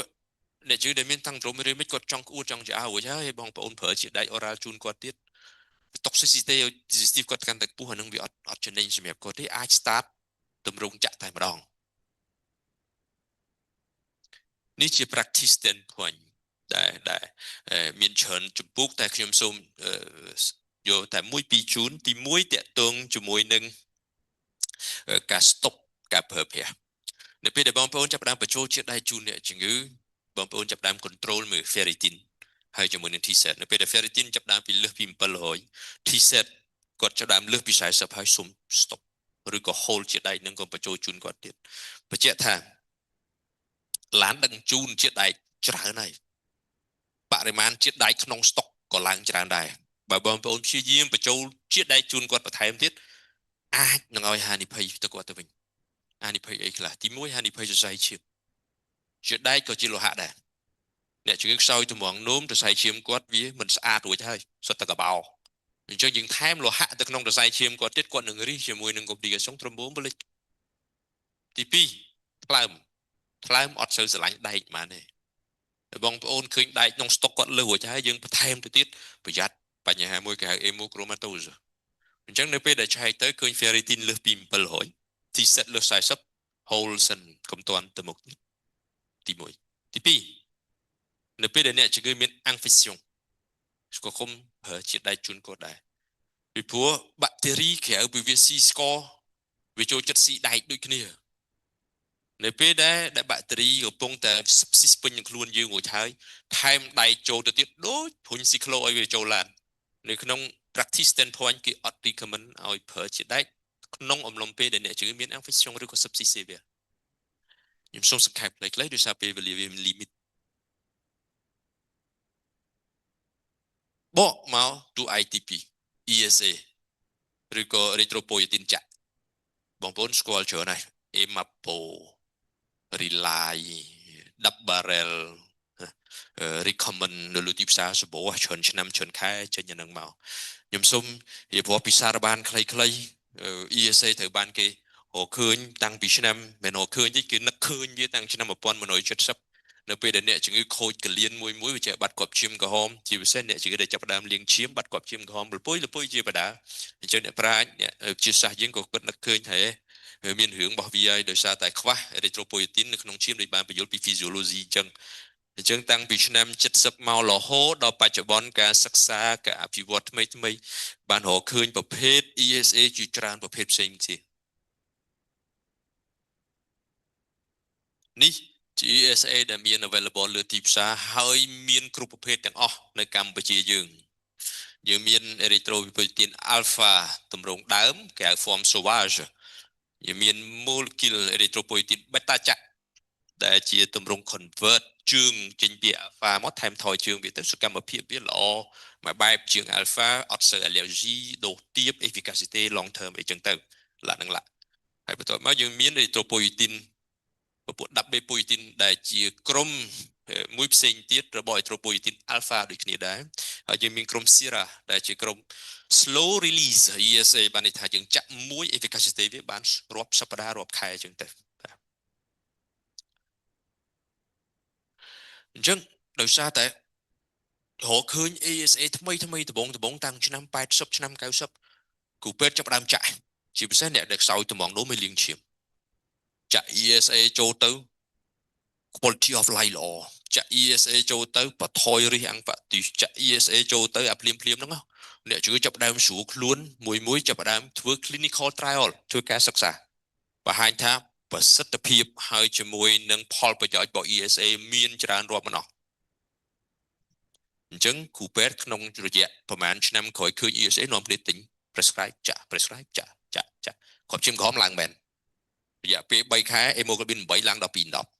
[SPEAKER 1] អ្នកជំងឺដែលមានតាំងត្រមរិមិចគាត់ចង់ក្អួតចង់ជារួចហើយបងប្អូនប្រើជាដៃ oral ជូនគាត់ទៀត toxicity digestive គាត់កាន់តែខ្ពស់អានឹងវាអត់ចំណេញសម្រាប់គាត់ទេអាច start ទម្រង់ចាក់តែម្ដងនេះជា practice standpoint ដែលមានច្រើនចម្ពោះតែខ្ញុំសូមយកតែមួយពីរជូនទី1តកតងជាមួយនឹងការ stop ការប្រើប្រាស់នៅពេលដែលបងប្អូនចាប់ផ្ដើមបញ្ចូលជាតិដែកជូនអ្នកជំងឺបងប្អូនចាប់ផ្ដើម control មើល ferritin ហើយជាមួយនឹង T-set នៅពេលដែល ferritin ចាប់ផ្ដើមពីលើសពី700 T-set គាត់ចាប់ផ្ដើមលើសពី40ហើយសុំ stop ឬក៏ hold ជាតិដែកនឹងក៏បញ្ចូលជូនគាត់ទៀតបញ្ជាក់ថាឡានដឹកជញ្ជូនជាតិដែកច្រើនហើយបរិមាណជាតិដែកក្នុងស្តុកក៏ឡើងច្រើនដែរបើបងប្អូនព្យាយាមបញ្ចូលជាតិដែកជូនគាត់បន្ថែមទៀតអាចនឹងឲ្យហានិភ័យទៅគាត់ទៅវិញហានិភ័យអីខ្លះទី1ហានិភ័យសរសៃឈាមជាតិដែកក៏ជាលោហៈដែរអ្នកជំងឺខ្សោយតម្រងនោមសរសៃឈាមគាត់វាមិនស្អាតរួចហើយសុទ្ធតែកបោអញ្ចឹងយើងថែមលោហៈទៅក្នុងសរសៃឈាមគាត់ទៀតគាត់នឹងរីសជាមួយនឹង complication ត្រំបូមបលិចទី2ថ្លើមអត់សូវស្រឡាញ់ដែកប៉ុន្មានទេបងប្អូនឃើញដែកក្នុងស្តុកគាត់លើសរួចហើយយើងបន្ថែមទៅទៀតប្រយ័ត្នបញ្ហាមួយគេហៅ hemochromatosis អញ្ចឹងនៅពេលដែលឆែកទៅឃើញ ferritin លើសពី700 T-set លើស40 whole សិនកុំតាន់ទៅមុខទី1ទី2នៅពេលដែលអ្នកជំងឺមាន infection ស្គាល់គុំប្រើជាតិដែកជូនគាត់ដែរពីព្រោះបាក់តេរីក្រៅពីវាស៊ីស្ករវាចូលចិត្តស៊ីដែកដូចគ្នានៅពេលដែលបាក់តេរីកំពុងតែស៊ីស្ពេញនឹងខ្លួនយើងរួចហើយថែមដែកចូលទៅទៀតដូចភុញស៊ីក្លូឲ្យវាចូលឡាននៅក្នុង practice standpoint គេអត់ recommend ឲ្យប្រើជាតិដែកក្នុងអំឡុងពេលដែលអ្នកជំងឺមាន infection ឬក៏ sepsis severe ខ្ញុំសូមសង្ខេបខ្លីៗដោយសារពេលវេលាវាមាន limit បកមកទូ ITP ESA ឬក៏ erythropoietin ចាក់បងប្អូនស្គាល់ច្រើនហើយ Emapo Relay Dabarel recommend នៅលើទីផ្សារសម្បូរច្រើនឆ្នាំច្រើនខែចេញអានឹងមកខ្ញុំសូមរៀបរាប់ពីសារបានខ្លីៗ ESA ត្រូវបានគេរកឃើញតាំងពីឆ្នាំមិនរកឃើញទេគេនឹកឃើញវាតាំងឆ្នាំ1970នៅពេលដែលអ្នកជំងឺខូចកលៀនមួយវាចេះបាត់គប់ឈាមក្រហមជាពិសេសអ្នកជំងឺដែលចាប់ផ្ដើមលាងឈាមបាត់គប់ឈាមក្រហមលពុយជាបដាអញ្ចឹងអ្នកប្រាជ្ញអ្នកជាសាស្ត្រយើងក៏គាត់នឹកឃើញថាមានរឿងរបស់វាហើយដោយសារតែខ្វះ erythropoietin នៅក្នុងឈាមដូចបានបញ្យល់ពី physiology អញ្ចឹងតាំងពីឆ្នាំ70មករហូតដល់បច្ចុប្បន្នការសិក្សាការអភិវឌ្ឍថ្មីបានរកឃើញប្រភេទ ESA ជាច្រើនប្រភេទផ្សេងទៀតនេះជា ESA ដែលមាន available លើទីផ្សារហើយមានគ្រប់ប្រភេទទាំងអស់នៅកម្ពុជាយើងមាន erythropoietin alpha ទម្រង់ដើមគេហៅ form sauvage មាន molecule erythropoietin beta ចាក់ដែលជាទម្រង់ convert ជើងចេញពី alpha មកថែមថយជើងវាទៅសកម្មភាពវាល្អមួយបែបជាង alpha អត់សូវ allergy ដូសទាប efficacy long term អីចឹងទៅឡាក់ហើយបន្ទាប់មកយើងមាន erythropoietin ពពួក W-poietin ដែលជាក្រុមមួយផ្សេងទៀតរបស់ erythropoietin alpha ដូចគ្នាដែរហើយយើងមានក្រុម Sera ដែលជាក្រុម slow release ESA បានន័យថាយើងចាក់មួយ efficacy វាបានរាប់សប្តាហ៍រាប់ខែចឹងទៅអញ្ចឹងដោយសារតែរកឃើញ ESA ថ្មីដំបងតាំងឆ្នាំ80ឆ្នាំ90គ្រូពេទ្យចាប់ផ្ដើមចាក់ជាពិសេសអ្នកដែលខ្សោយត្មងនោមមិនលាងឈាមចាក់ ESA ចូលទៅ quality of life ល្អចាក់ ESA ចូលទៅបថយរិះអង្គបតិចាក់ ESA ចូលទៅអាភ្លាមហ្នឹងអ្នកជួយចាប់ផ្ដើមស្រួលខ្លួនមួយចាប់ផ្ដើមធ្វើ clinical trial ធ្វើការសិក្សាបង្ហាញថាប្រសិទ្ធភាពហើយជាមួយនឹងផលប្រយោជន៍របស់ ESA មានច្រើនរាប់មិនអស់អញ្ចឹងគ្រូពេទ្យក្នុងរយៈប្រហែលឆ្នាំក្រោយឃើញ ESA នាំគ្នាទិញ prescribe ចាក់គ្រប់ឈាមក្រហមឡើងមែនរយៈពេល3ខែ hemoglobin 8ឡើងដល់210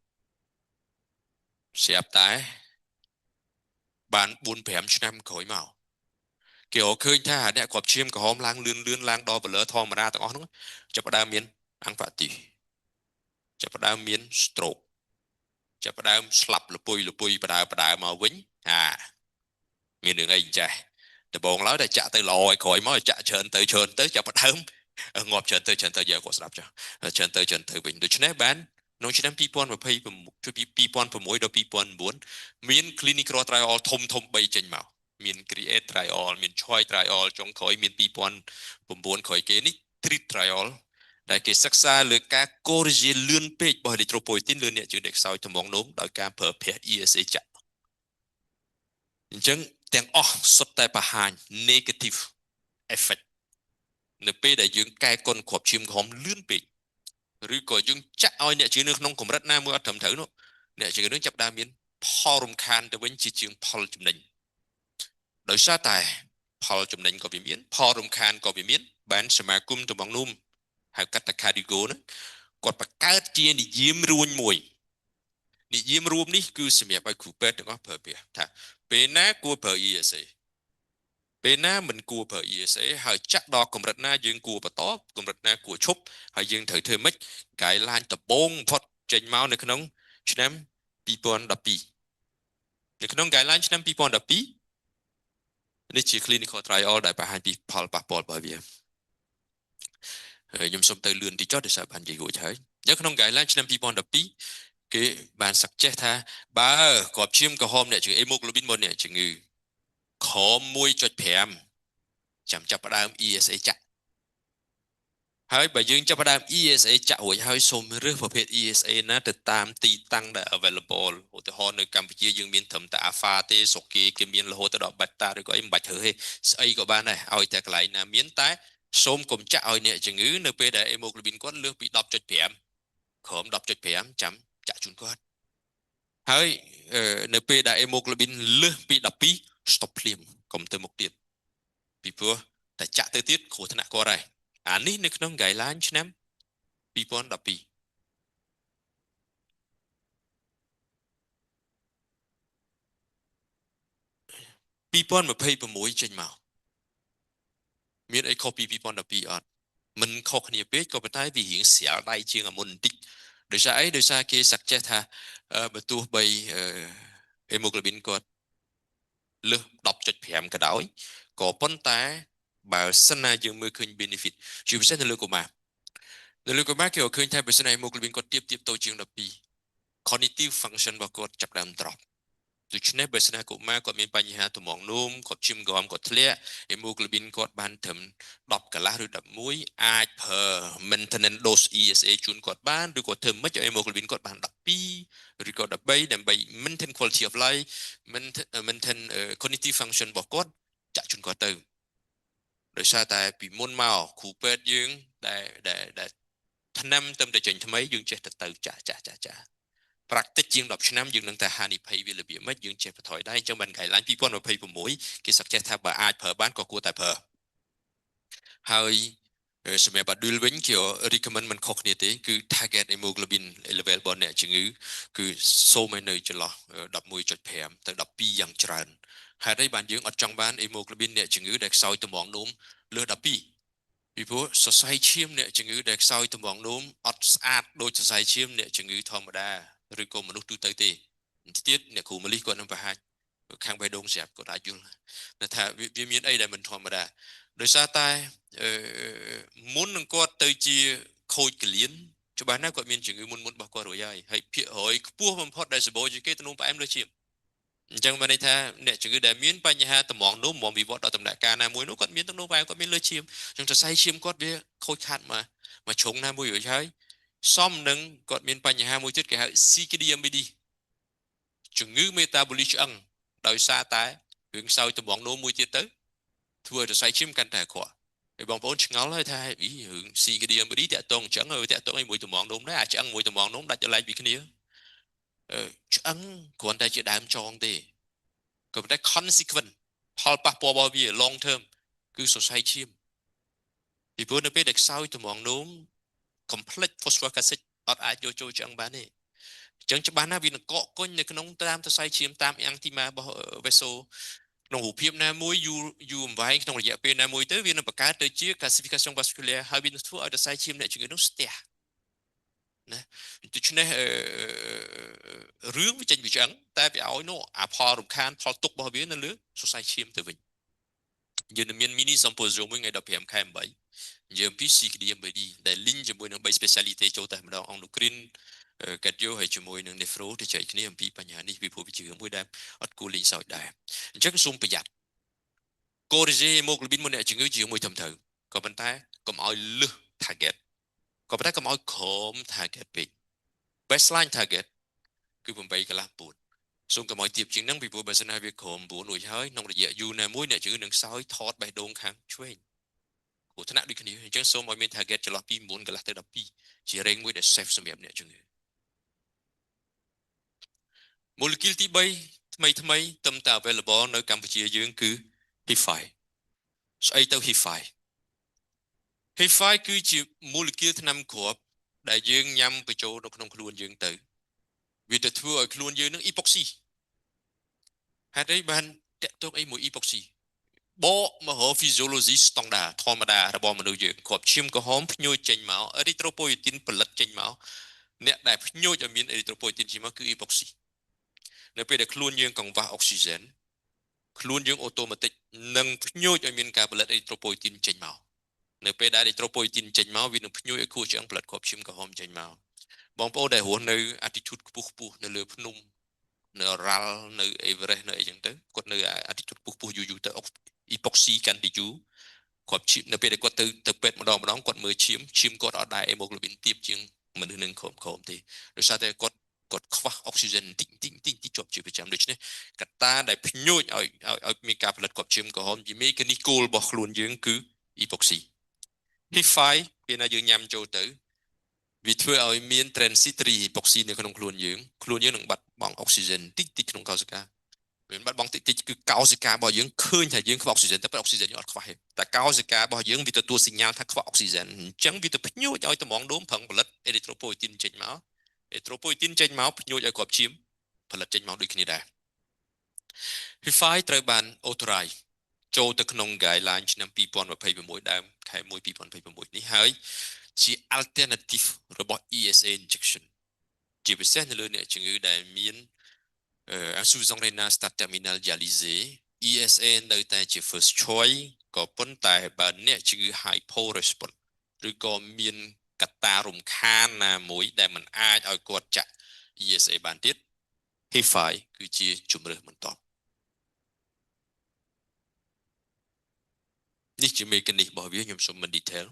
[SPEAKER 1] ស្រាប់តែ បាន4-5ឆ្នាំក្រោយមកគេរកឃើញថាអ្នកគ្រាប់ឈាមក្រហមឡើងលឿនឡើងដល់បលឺធម្មតាទាំងអស់ហ្នឹងចាប់ផ្ដើមមានអង្គផាទីចាប់ផ្ដើមមាន stroke ចាប់ផ្ដើមស្លាប់លពុយបដើមកវិញមានរឿងអីចាស់ដំបងឡើយតែចាក់ទៅល្អឲ្យក្រោយមកចាក់ច្រើនទៅចាប់ផ្ដើមងាប់ច្រើនទៅយកគាត់ស្ដាប់ចាស់ច្រើនទៅវិញដូច្នេះបានក្នុងឆ្នាំ2026ដល់2009មាន clinical trial ធំ3ចេញមកមាន create trial មាន choice trial ចុងក្រោយមាន2009ក្រោយគេនេះ treat trial ដែលគេសិក្សាលើការកូរ៉េជាលឿនពេករបស់ erythropoietin លើអ្នកជឿអ្នកខ្សោយថ្មងនោមដោយការប្រើប្រាស់ ESA ចាក់អញ្ចឹងទាំងអស់សុទ្ធតែបង្ហាញ negative effect នៅពេលដែលយើងកែកុនគ្រាប់ឈាមក្រហមលឿនពេកឬក៏យើងចាក់ឲ្យអ្នកជឿនៅក្នុងកម្រិតណាមួយអត់ត្រឹមត្រូវនោះអ្នកជឿនឹងចាប់ដើមមានផលរំខានទៅវិញជាជាងផលចំណេញដោយសារតែផលចំណេញក៏វាមានផលរំខានក៏វាមានបានសមាគមតំងនុំហៅកាត់តា cardiac ហ្នឹងគាត់បង្កើតជានិយមរួញមួយនិយមរួមនេះគឺសម្រាប់ឲ្យគ្រូពេទ្យទាំងអស់ប្រើប្រាស់ថាពេលណាគួរប្រើ ESA ពេលណាមិនគួរប្រើ ESA ហើយចាក់ដល់កម្រិតណាយើងគួរបន្តកម្រិតណាគួរឈប់ហើយយើងត្រូវធ្វើម៉េច guideline ដំបូងបំផុតចេញមកនៅក្នុងឆ្នាំ2012នៅក្នុង guideline ឆ្នាំ2012នេះជា clinical trial ដែលបង្ហាញពីផលប៉ះពាល់របស់វាខ្ញុំសូមទៅលឿនតិចចុះដោយសារបាននិយាយរួចហើយនៅក្នុង guideline ឆ្នាំ2012គេបានសង្កេតថាបើគ្រាប់ឈាមក្រហមអ្នកជំងឺ hemoglobin មកអ្នកជំងឺក្រោម 1.5 ចាំចាប់ផ្ដើម ESA ចាក់ហើយបើយើងចាប់ផ្ដើម ESA ចាក់រួចហើយសូមរើសប្រភេទ ESA ណាទៅតាមទីតាំងដែល available ឧទាហរណ៍នៅកម្ពុជាយើងមានត្រឹមតែ alpha ទេស្រុកគេមានរហូតដល់ beta ឬក៏អីមិនបាច់រើសទេស្អីក៏បានដែរឲ្យតែកន្លែងណាមានតែសូមកុំចាក់ឲ្យអ្នកជំងឺនៅពេលដែល hemoglobin គាត់លើសពី 10.5 ក្រោម 10.5 ចាំចាក់ជូនគាត់ហើយនៅពេលដែល hemoglobin លើសពី12 stop ភ្លាមកុំទៅមុខទៀតពីព្រោះតែចាក់ទៅទៀតគ្រោះថ្នាក់គាត់ហើយអានេះនៅក្នុង guideline ឆ្នាំ2012 2026ចេញមកមានអីខុសពី2012អត់មិនខុសគ្នាពេកក៏ប៉ុន្តែវារៀងស្រាលដៃជាងអាមុនបន្តិចដោយសារអីដោយសារគេសង្កេតថាបើទោះបីhemoglobin គាត់លើស 10.5 ក៏ដោយក៏ប៉ុន្តែបើសិនណាយើងមើលឃើញ benefit ជាពិសេសនៅលើកុមារគេឃើញថាបើសិនណា hemoglobin គាត់ទាបតូចជាង12 cognitive function របស់គាត់ចាប់ផ្ដើម drop ដូច្នេះបើសិនណាកុមារគាត់មានបញ្ហាថ្មងនោមគាត់ឈាមក្រហមគាត់ធ្លាក់ hemoglobin គាត់បានត្រឹម10កន្លះឬ11អាចប្រើ maintenance dose ESA ជូនគាត់បានឬក៏ធ្វើមិនឲ្យ hemoglobin គាត់បាន12ឬក៏13ដើម្បី maintain quality of life maintain cognitive function របស់គាត់ចាក់ជូនគាត់ទៅដោយសារតែពីមុនមកគ្រូពេទ្យយើងដែលថ្នាំទៅតែចេញថ្មីយើងចេះទៅចាស់practice ជាង10ឆ្នាំយើងនឹងតែហានិភ័យវារបៀបម៉េចយើងចេះបន្ថយដែរអញ្ចឹងបាន guideline 2026គេសង្កេតថាបើអាចប្រើបានក៏គួរតែប្រើហើយសម្រាប់ adult វិញគេ recommend មិនខុសគ្នាទេគឺ target hemoglobin level របស់អ្នកជំងឺគឺសូមឲ្យនៅចន្លោះ 11.5 ទៅ12យ៉ាងច្រើនហេតុអីបានយើងអត់ចង់បាន hemoglobin អ្នកជំងឺដែលខ្សោយថ្មងនោមលើស12ពីព្រោះសរសៃឈាមអ្នកជំងឺដែលខ្សោយថ្មងនោមអត់ស្អាតដូចសរសៃឈាមអ្នកជំងឺធម្មតាឬក៏មនុស្សទូទៅទេទៀតអ្នកគ្រូម៉ាលីគាត់នឹងបង្ហាញខាងបេះដូងស្រាប់គាត់អាចយល់ថាវាមានអីដែលមិនធម្មតាដោយសារតែមុននឹងគាត់ទៅជាខូចកលៀនច្បាស់ណាស់គាត់មានជំងឺមុនរបស់គាត់រួចហើយភាគរយខ្ពស់បំផុតដែលសម្បូរជាងគេទំនោរផ្អែមលើឈាមអញ្ចឹងបានន័យថាអ្នកជំងឺដែលមានបញ្ហាថ្មងនោមមកវិវត្តដល់ដំណាក់កាលណាមួយនោះគាត់មានទំនោរផ្អែមគាត់មានលើឈាមអញ្ចឹងសរសៃឈាមគាត់វាខូចខាតមកជ្រុងណាមួយរួចហើយសមនឹងគាត់មានបញ្ហាមួយទៀតគេហៅ CKD-MBD ជំងឺ metabolic ឆ្អឹងដោយសារតែរឿងខ្សោយថ្មងនោមមួយទៀតទៅធ្វើឲ្យសរសៃឈាមកាន់តែអាក្រក់ហើយបងប្អូនឆ្ងល់ហើយថារឿង CKD-MBD តាក់ទងឆ្អឹងហើយតាក់ទងឲ្យមួយថ្មងនោមដែរអាឆ្អឹងមួយថ្មងនោមដាច់ចលែកពីគ្នាឆ្អឹងគ្រាន់តែជាដើមចងទេក៏ប៉ុន្តែ consequence ផលប៉ះពាល់របស់វា long term គឺសរសៃឈាមពីព្រោះនៅពេលដែលខ្សោយថ្មងនោម complex phosphoric acid អត់អាចយកចូលឆ្អឹងបានទេ ចឹងច្បាស់ណាស់វានឹងកកកុញនៅក្នុងតាមសរសៃឈាមតាមយ៉ាងទីម៉ារបស់ vessel ក្នុងរូបភាពណាមួយយូរអង្វែងក្នុងរយៈពេលណាមួយទៅវានឹងបង្កើតទៅជា calcification vascular ហើយវានឹងធ្វើឲ្យសរសៃឈាមអ្នកជំងឺនោះស្ទះណាដូច្នេះរឿងវាចេញពីឆ្អឹងតែវាឲ្យនោះអាផលរំខានផលទុករបស់វានៅលើសរសៃឈាមទៅវិញយើងនឹងមាន mini symposium មួយថ្ងៃ15 ខែ 8 និយាយអំពី CKD-MBD ដែល link ជាមួយនឹង3 specialty ចូលតែម្ដង endocrine cardio ហើយជាមួយនឹង nephro ទៅចែកគ្នាអំពីបញ្ហានេះពីព្រោះវាជារឿងមួយដែលអត់គួរលេងសើចដែរអញ្ចឹងសូមប្រយ័ត្ន corrigate hemoglobin មកអ្នកជំងឺជាមួយត្រឹមត្រូវក៏ប៉ុន្តែកុំឲ្យលើស target ក៏ប៉ុន្តែកុំឲ្យក្រោម target ពេក baseline target គឺ8កន្លះ9សូមកុំឲ្យទាបជាងហ្នឹងពីព្រោះបើសិនណាវាក្រោម9រួចហើយក្នុងរយៈយូរណាមួយអ្នកជំងឺនឹងសោយថតបេះដូងខាងឆ្វេងគ្រោះថ្នាក់ដូចគ្នាអញ្ចឹងសូមឲ្យមាន target ចន្លោះពី9កន្លះទៅ12ជា range មួយដែល safe សម្រាប់អ្នកជំងឺ molecule ទី3ថ្មីទំតែ available នៅកម្ពុជាយើងគឺ HIF5 ស្អីទៅ HIF5 HIF5 គឺជា molecule ថ្នាំគ្រាប់ដែលយើងញ៉ាំបញ្ចូលនៅក្នុងខ្លួនយើងទៅវាទៅធ្វើឲ្យខ្លួនយើងនឹង epoxy ហេតុអីបានតាក់ទងអីមួយ epoxy បកមករក physiology standard ធម្មតារបស់មនុស្សយើងគ្រាប់ឈាមក្រហមភ្ញួចចេញមក erythropoietin ផលិតចេញមកអ្នកដែលភ្ញួចឲ្យមាន erythropoietin ចេញមកគឺ epoxy នៅពេលដែលខ្លួនយើងកង្វះអុកស៊ីហ្សែនខ្លួនយើងអូតូម៉ាទិកនឹងភ្ញួចឲ្យមានការផលិត erythropoietin ចេញមកនៅពេលដែល erythropoietin ចេញមកវានឹងភ្ញួចឲ្យខួរឆ្អឹងផលិតគ្រាប់ឈាមក្រហមចេញមកបងប្អូនដែលរស់នៅ altitude ខ្ពស់នៅលើភ្នំនៅរ៉ាល់នៅអេវរេសនៅអីចឹងទៅគាត់នៅ altitude ខ្ពស់យូរទៅ epoxy កាន់តែយូរគាត់ឈាមនៅពេលដែលគាត់ទៅពេទ្យម្ដងគាត់មើលឈាមគាត់អត់ដែរ hemoglobin ទាបជាងមនុស្សនឹងក្រោមទេដោយសារតែគាត់ខ្វះអុកស៊ីហ្សែនតិចជាប់ជាប្រចាំដូច្នេះកត្តាដែលភ្ញួចឲ្យមានការផលិតគ្រាប់ឈាមក្រហមជាមេកានីកូលរបស់ខ្លួនយើងគឺ epoxy HIF5 ពេលណាយើងញ៉ាំចូលទៅវាធ្វើឲ្យមាន transitory epoxy នៅក្នុងខ្លួនយើងនឹងបាត់បង់អុកស៊ីហ្សែនតិចក្នុងកោសិកាវាបាត់បង់តិចគឺកោសិការបស់យើងឃើញថាយើងខ្វះអុកស៊ីហ្សែនតែអុកស៊ីហ្សែនយើងអត់ខ្វះទេតែកោសិការបស់យើងវាទទួលសញ្ញាថាខ្វះអុកស៊ីហ្សែនអញ្ចឹងវាទៅភ្ញួចឲ្យតម្រងដូមប្រឹងផលិត erythropoietin ចេញមក erythropoietin ចេញមកភ្ញួចឲ្យគ្រាប់ឈាមផលិតចេញមកដូចគ្នាដែរ HIF5 ត្រូវបាន authorize ចូលទៅក្នុង guideline ឆ្នាំ2026ដើមខែ1 2026នេះហើយជា alternative របស់ ESA injection ជាពិសេសនៅលើអ្នកជំងឺដែលមានinsuffisance renal start terminal dialysis ESA នៅតែជា first choice ក៏ប៉ុន្តែបើអ្នកជំងឺ hypo response ឬក៏មានកត្តារំខានណាមួយដែលมันអាចឲ្យគាត់ចាក់ ESA បានទៀត HIF5 គឺជាជម្រើសបន្តនេះជា mechanism របស់វាខ្ញុំសូមមិន detail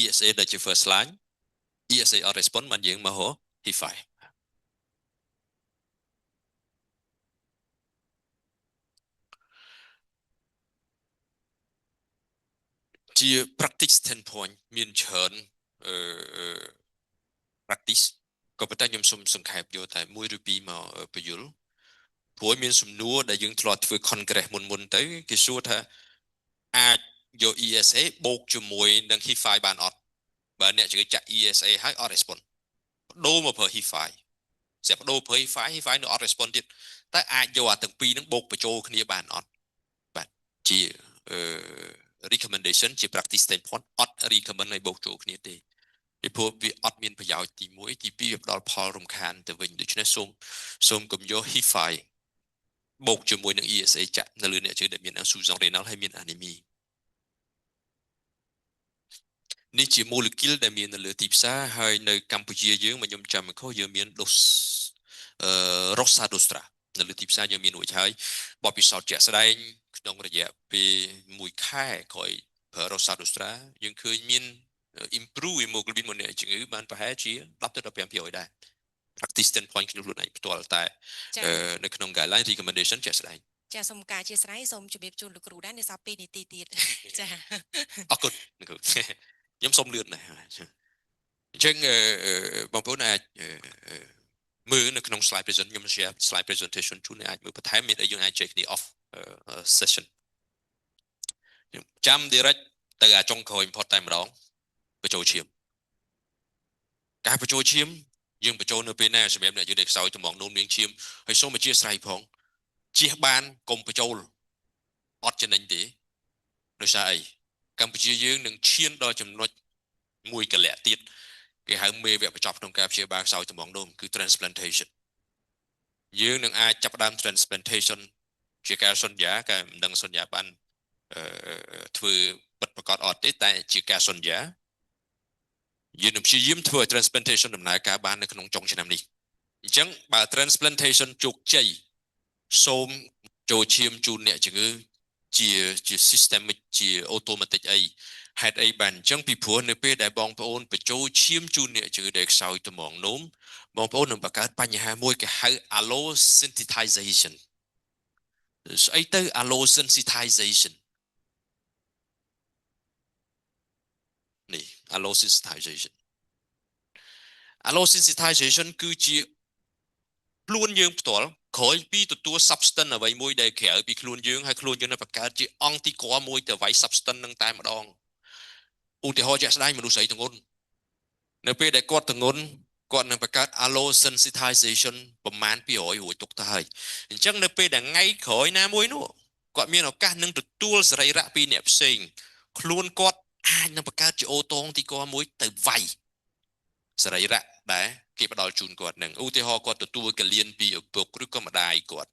[SPEAKER 1] ESA ដែលជា first line ESA អត់ response បានយើងមកហៅ HIF5ជា practice standpoint មានច្រើនpractice ក៏ប៉ុន្តែខ្ញុំសូមសង្ខេបយកតែមួយឬពីរមកបញ្យល់ព្រោះមានសំណួរដែលយើងធ្លាប់ធ្វើ congress មុនទៅគេសួរថាអាចយក ESA បូកជាមួយនឹង HIF5 បានអត់បើអ្នកជំងឺចាក់ ESA ហើយអត់ response បដូរមកប្រើ HIF5 ស្រាប់បដូរប្រើ HIF5 នៅអត់ response ទៀតតែអាចយកអាទាំងពីរហ្នឹងបូកបញ្ចូលគ្នាបានអត់បាទជា recommendation ជា practice standpoint អត់ recommend ឲ្យបូកចូលគ្នាទេពីព្រោះវាអត់មានប្រយោជន៍ទី1ទី2វាផ្ដល់ផលរំខានទៅវិញដូច្នេះសូមកុំយក HIF5 បូកជាមួយនឹង ESA ចាក់នៅលើអ្នកជំងឺដែលមាន insuffisance renal ហើយមាន anemia នេះជា molecule ដែលមាននៅលើទីផ្សារហើយនៅកម្ពុជាយើងមកខ្ញុំចាំមិនខុសយើងមាន Roxadustra នៅលើទីផ្សារយើងមានរួចហើយបទពិសោធន៍ជាក់ស្ដែងក្នុងរយៈពេល1ខែក្រោយប្រើ Roxadustra យើងឃើញមាន improve hemoglobin របស់អ្នកជំងឺបានប្រហែលជា10ទៅ15%ដែរ practice standpoint ខ្ញុំខ្លួនឯងផ្ទាល់តែនៅក្នុង guideline recommendation ជាក់ស្ដែង
[SPEAKER 2] ចាសូមការអធិស្ឋានសូមជម្រាបជូនលោកគ្រូដែរនៅសល់2នាទីទៀតចា
[SPEAKER 1] អរគុណខ្ញុំសូមលឿនដែរអញ្ចឹងបងប្អូនអាចមើលនៅក្នុង slide present ខ្ញុំ share slide presentation ជូនអ្នកអាចមើលបន្ថែមមានអីយើងអាចចែកគ្នា off session ចាំ direct ទៅអាចុងក្រោយ import តែម្ដងបញ្ចូលឈាមការបញ្ចូលឈាម dương bạch châu nơi bên này sẽ mềm này dương để sau cho mỏng nôn miếng chim hay số mà chia sài phong chia ban cùng bạch châu ọt trên anh tí nơi sai Campuchia dương đừng chiên đo chấm nói mùi cái lẹ tiết cái hàng mê vẹo chọc trong cáp chia ban sau cho mỏng nôn cứ transplantation dương đừng ai chấp đam transplantation chia ca xuân giá cái đằng xuân giá ban thưa bậtประกอบอดแต่ជាការសន្យាយើងនឹងព្យាយាមធ្វើឲ្យ transplantation ដំណើរការបាននៅក្នុងចុងឆ្នាំនេះអញ្ចឹងបើ transplantation ជោគជ័យសូមចូលឈាមជូនអ្នកជំងឺជា systemic ជា automatic អីហេតុអីបានអញ្ចឹងពីព្រោះនៅពេលដែលបងប្អូនបញ្ចូលឈាមជូនអ្នកជំងឺដែលខ្សោយត្មងនោមបងប្អូននឹងបង្កើតបញ្ហាមួយគេហៅ allosensitization ស្អីទៅ allosensitization នេះ allosensitization allosensitization គឺជាខ្លួនយើងផ្ទាល់ក្រោយពីទទួល substance អ្វីមួយដែលក្រៅពីខ្លួនយើងហើយខ្លួនយើងនឹងបង្កើតជា anticorps មួយទៅអ្វី substance នឹងតែម្ដងឧទាហរណ៍ជាក់ស្ដែងមនុស្សស្រីធ្ងន់នៅពេលដែលគាត់ធ្ងន់គាត់នឹងបង្កើត allosensitization ប្រមាណ200រួចទុកទៅហើយអញ្ចឹងនៅពេលដែលថ្ងៃក្រោយណាមួយនោះគាត់មានឱកាសនឹងទទួលសរីរៈពីអ្នកផ្សេងខ្លួនគាត់អាចនឹងបង្កើតជាអូតូទីកមួយទៅវាយសរីរៈដែលគេផ្ដល់ជូនគាត់នឹងឧទាហរណ៍គាត់ទទួលកលៀនពីឪពុកឬក៏ម្ដាយគាត់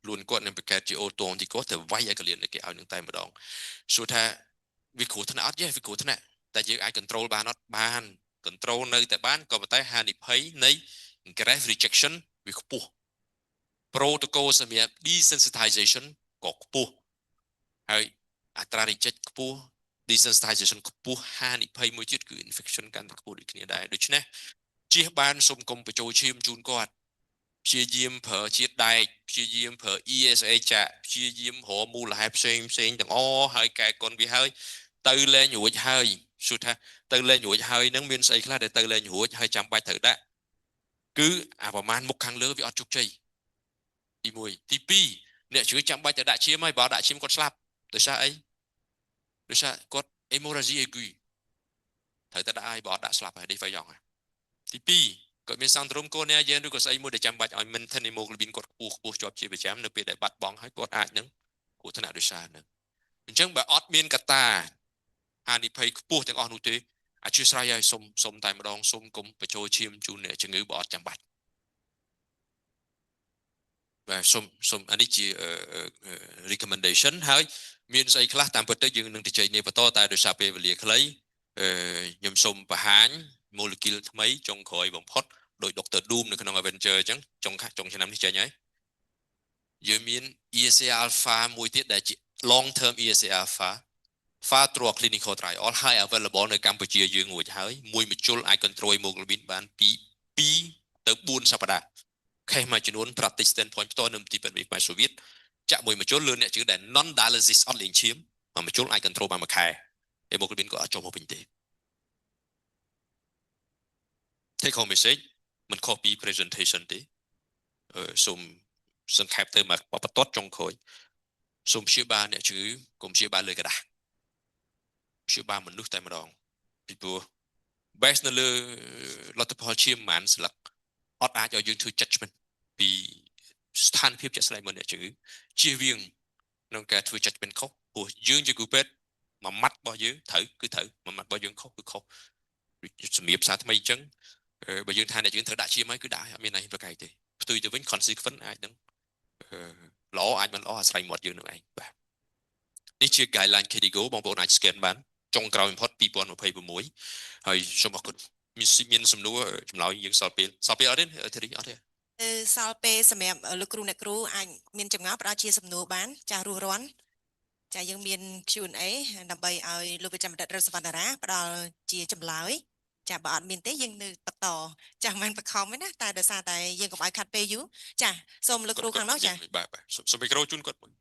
[SPEAKER 1] ខ្លួនគាត់នឹងបង្កើតជាអូតូទីកទៅវាយឲ្យកលៀនគេឲ្យនឹងតែម្ដងសួរថាវាគ្រោះថ្នាក់អត់ទេវាគ្រោះថ្នាក់តែយើងអាច control បានអត់បាន control នៅតែបានក៏ប៉ុន្តែហានិភ័យនៃ graft rejection វាខ្ពស់ protocol សម្រាប់ desensitization ក៏ខ្ពស់ហើយអត្រា reject ខ្ពស់ desensitization ខ្ពស់ហានិភ័យមួយទៀតគឺ infection កាន់តែខ្ពស់ដូចគ្នាដែរដូច្នេះជៀសបានសូមកុំបញ្ចូលឈាមជូនគាត់ព្យាយាមប្រើជាតិដែកព្យាយាមប្រើ ESA ចាក់ព្យាយាមរកមូលហេតុផ្សេងទាំងអស់ហើយកែកុនវាហើយទៅលែងរួចហើយសួរថាទៅលែងរួចហើយនឹងមានស្អីខ្លះដែលទៅលែងរួចហើយចាំបាច់ត្រូវដាក់គឺអាប្រមាណមុខខាងលើវាអត់ជោគជ័យទី1ទី2អ្នកជួយចាំបាច់ទៅដាក់ឈាមហើយបើដាក់ឈាមគាត់ស្លាប់ដោយសារអីដោយសារគាត់ hemorrhagie aiguë ត្រូវតែដាក់ឲ្យបើអត់ដាក់ស្លាប់ហើយនេះវាយ៉ងទី2គាត់មានសង្ទ្រមកូនណាយើងឬក៏ស្អីមួយដែលចាំបាច់ឲ្យ maintain hemoglobin គាត់ខ្ពស់ជាប់ជាប្រចាំនៅពេលដែលបាត់បង់ហើយគាត់អាចនឹងគ្រោះថ្នាក់ដោយសារនឹងអញ្ចឹងបើអត់មានកត្តាហានិភ័យខ្ពស់ទាំងអស់នោះទេអធិស្ឋានឲ្យសុំតែម្ដងសុំគុំបញ្ចូលឈាមជូនអ្នកជំងឺបើអត់ចាំបាច់បាទសុំអានេះជា recommendation ហើយមានស្អីខ្លះតាមពិតទៅយើងនឹងជជែកនេះបន្តតែដោយសារពេលវេលាខ្លីខ្ញុំសូមបង្ហាញ molecule ថ្មីចុងក្រោយបំផុតដោយ Dr. Doom នៅក្នុង Avenger អញ្ចឹងចុងឆ្នាំនេះចេញហើយយើងមាន ESA alpha មួយទៀតដែលជា long term ESA alpha Fatro clinical trial ហើយ available នៅកម្ពុជាយើងរួចហើយមួយមជុលអាច control hemoglobin បានពី2ទៅ4សប្តាហ៍ case មួយចំនួន practice standpoint ផ្ទាល់នៅទីពេទ្យខ្មែរសូវៀតចាក់មួយមជុលលឿនអ្នកជឿដែល non dialysis អត់លេងឈាមមួយមជុលអាច control បានមួយខែ hemoglobin ក៏អត់ចុះមកវិញទេ take home message មិនខុសពី presentation ទេសូមសង្ខេបទៅមកបន្ទាត់ចុងក្រោយសូមព្យាបាលអ្នកជឿកុំព្យាបាលលើกระดาษព្យាបាលមនុស្សតែម្ដងពីព្រោះ base នៅលើលទ្ធផលឈាមប្រហែលស្លឹកអត់អាចឲ្យយើងធ្វើ judgment ពីស្ថានភាពជាក់ស្ដែងរបស់អ្នកជឿជៀសវាងក្នុងការធ្វើ judgment ខុសព្រោះយើងជាគ្រូពេទ្យមួយម៉ាត់របស់យើងត្រូវគឺត្រូវមួយម៉ាត់របស់យើងខុសគឺខុសសម្រាប់ភាសាថ្មីអញ្ចឹងបើយើងថាអ្នកយើងត្រូវដាក់ឈាមហើយគឺដាក់អត់មានអីប្រកែកទេផ្ទុយទៅវិញ consequence អាចនឹងល្អអាចមិនល្អអាស្រ័យមាត់យើងនឹងឯងបាទនេះជា guideline KDIGO បងប្អូនអាច scan បានចុងក្រោយបំផុត2026ហើយសូមអរគុណមានសំណួរចម្លើយយើងសល់ពេលអត់ទេធីរីអត់ទេស
[SPEAKER 2] ល់ពេលសម្រាប់លោកគ្រូអ្នកគ្រូអាចមានចម្ងល់ផ្ដល់ជាសំណួរបានចាស់រស់រាន់ចាយើងមាន Q&A ដើម្បីឲ្យលោកវិជ្ជបណ្ឌិតរសវណ្ណារាផ្ដល់ជាចម្លើយចាបើអត់មានទេយើងនៅបន្តចាមិនបខំទេណាតែដោយសារតែយើងកុំឲ្យខាត់ពេលយូរចាសូមលោកគ្រូខាងនោះចា
[SPEAKER 1] បាទសូមមីក្រូជូនគាត់មួយ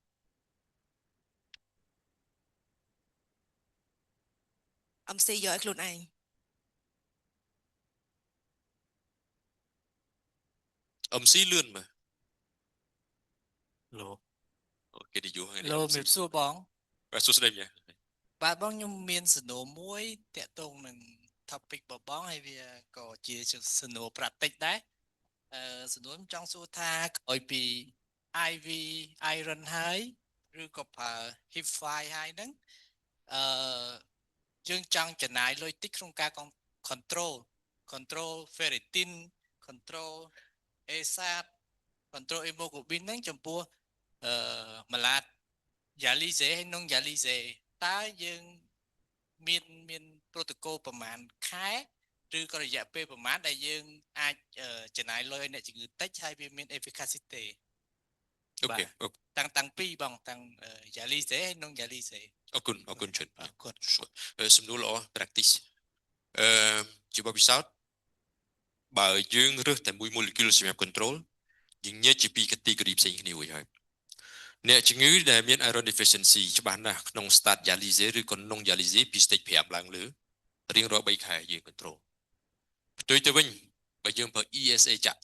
[SPEAKER 2] អំស៊ីយកឲ្យខ្លួនឯង
[SPEAKER 1] អំស៊ីលឿនមើលលោកគេទៅយូរហើយ
[SPEAKER 3] លោកមានសួរបង
[SPEAKER 1] បាទសួស្ដីញ៉ា
[SPEAKER 3] បាទបងខ្ញុំមានសំណួរមួយតាក់ទងនឹង topic បងហើយវាក៏ជាសំណួរប្រាក់តិចដែរសំណួរចង់សួរថាក្រោយពី IV iron ហើយឬក៏ប្រើ HIF5 ហើយហ្នឹងយើងចង់ចំណាយលុយតិចក្នុងការ control ferritin control ASAT control hemoglobin ហ្នឹងចំពោះម៉ាឡាត dialysis ហើយnon dialysis តើយើងមាន protocol ប្រមាណខែឬក៏រយៈពេលប្រមាណដែលយើងអាចចំណាយលុយឲ្យអ្នកជំងឺតិចហើយវាមាន efficacy ទេ
[SPEAKER 1] អូខេ
[SPEAKER 3] តាំងពីរបងតាំង dialysis ហើយ non dialysis
[SPEAKER 1] អរគុណច្រើន
[SPEAKER 3] អរគុណ
[SPEAKER 1] សំណួរល្អ practice ជាបទពិសោធន៍បើយើងរើសតែមួយ molecule សម្រាប់ control យើងញែកជាពីរ category ផ្សេងគ្នារួចហើយអ្នកជំងឺដែលមាន iron deficiency ច្បាស់ណាស់ក្នុង start dialysis ឬក៏ non dialysis ពី stage 5 ឡើងលើរៀងរាល់3ខែយើង control ផ្ទុយទៅវិញបើយើងប្រើ ESA ចាក់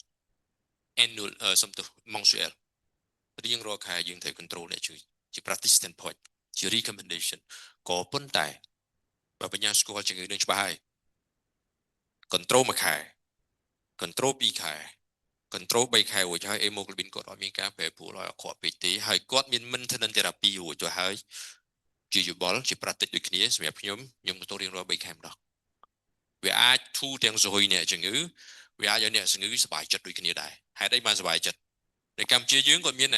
[SPEAKER 1] annual សំទោស mensual រៀងរាល់ខែយើងត្រូវ control អ្នកជំងឺជា practice standpoint ជា recommendation ក៏ប៉ុន្តែបើបញ្ញាស្គាល់ជំងឺនឹងច្បាស់ហើយ control 1ខែ control 2ខែ control 3ខែរួចហើយ hemoglobin គាត់អត់មានការប្រែប្រួលឲ្យអក្រក់ពេកទេហើយគាត់មាន maintenance therapy រួចទៅហើយជាយោបល់ជា practice ដូចគ្នាសម្រាប់ខ្ញុំ control រៀងរាល់3ខែម្ដងវាអាចធូរទាំងសហុយអ្នកជំងឺវាអាចឲ្យអ្នកជំងឺសប្បាយចិត្តដូចគ្នាដែរហេតុអីបានសប្បាយចិត្តនៅកម្ពុជាយើងក៏មាន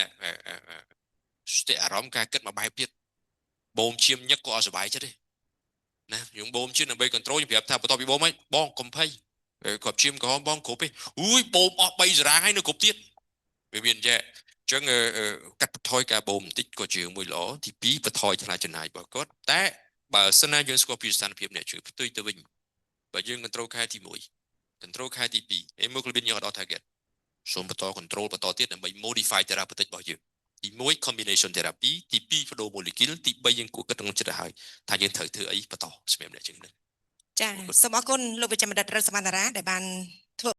[SPEAKER 1] ស្ទះអារម្មណ៍ការគិតមួយបែបទៀតបូមឈាមញឹកក៏អត់សប្បាយចិត្តទេណាយើងបូមឈាមដើម្បី control ខ្ញុំប្រាប់ថាបន្ទាប់ពីបូមហីបងកុំភ័យគាត់ឈាមក្រហមបងគ្រប់ទេអុយបូមអស់3សារ៉ាងហើយនៅគ្រប់ទៀតវាមានចេះអញ្ចឹងកាត់បន្ថយការបូមបន្តិចក៏ជាមួយល្អទី2បន្ថយថ្លៃចំណាយរបស់គាត់តែបើសិនណាយើងស្គាល់ពីស្ថានភាពអ្នកជួយផ្ទុយទៅវិញបើយើង control ខែទី1 control ខែទី2 hemoglobin យើងអត់ដល់ target សូមបន្ត control បន្តទៀតដើម្បី modify therapeutic របស់យើងទី1 combination therapy ទី2បដូរ molecule ទី3យើងគួរគិតក្នុងចិត្តឲ្យថាយើងត្រូវធ្វើអីបន្តសម្រាប់អ្នកជំងឺ
[SPEAKER 2] ចាសូមអរគុណលោកវិជ្ជបណ្ឌិតរដ្ឋសវណ្ណារាដែលបាន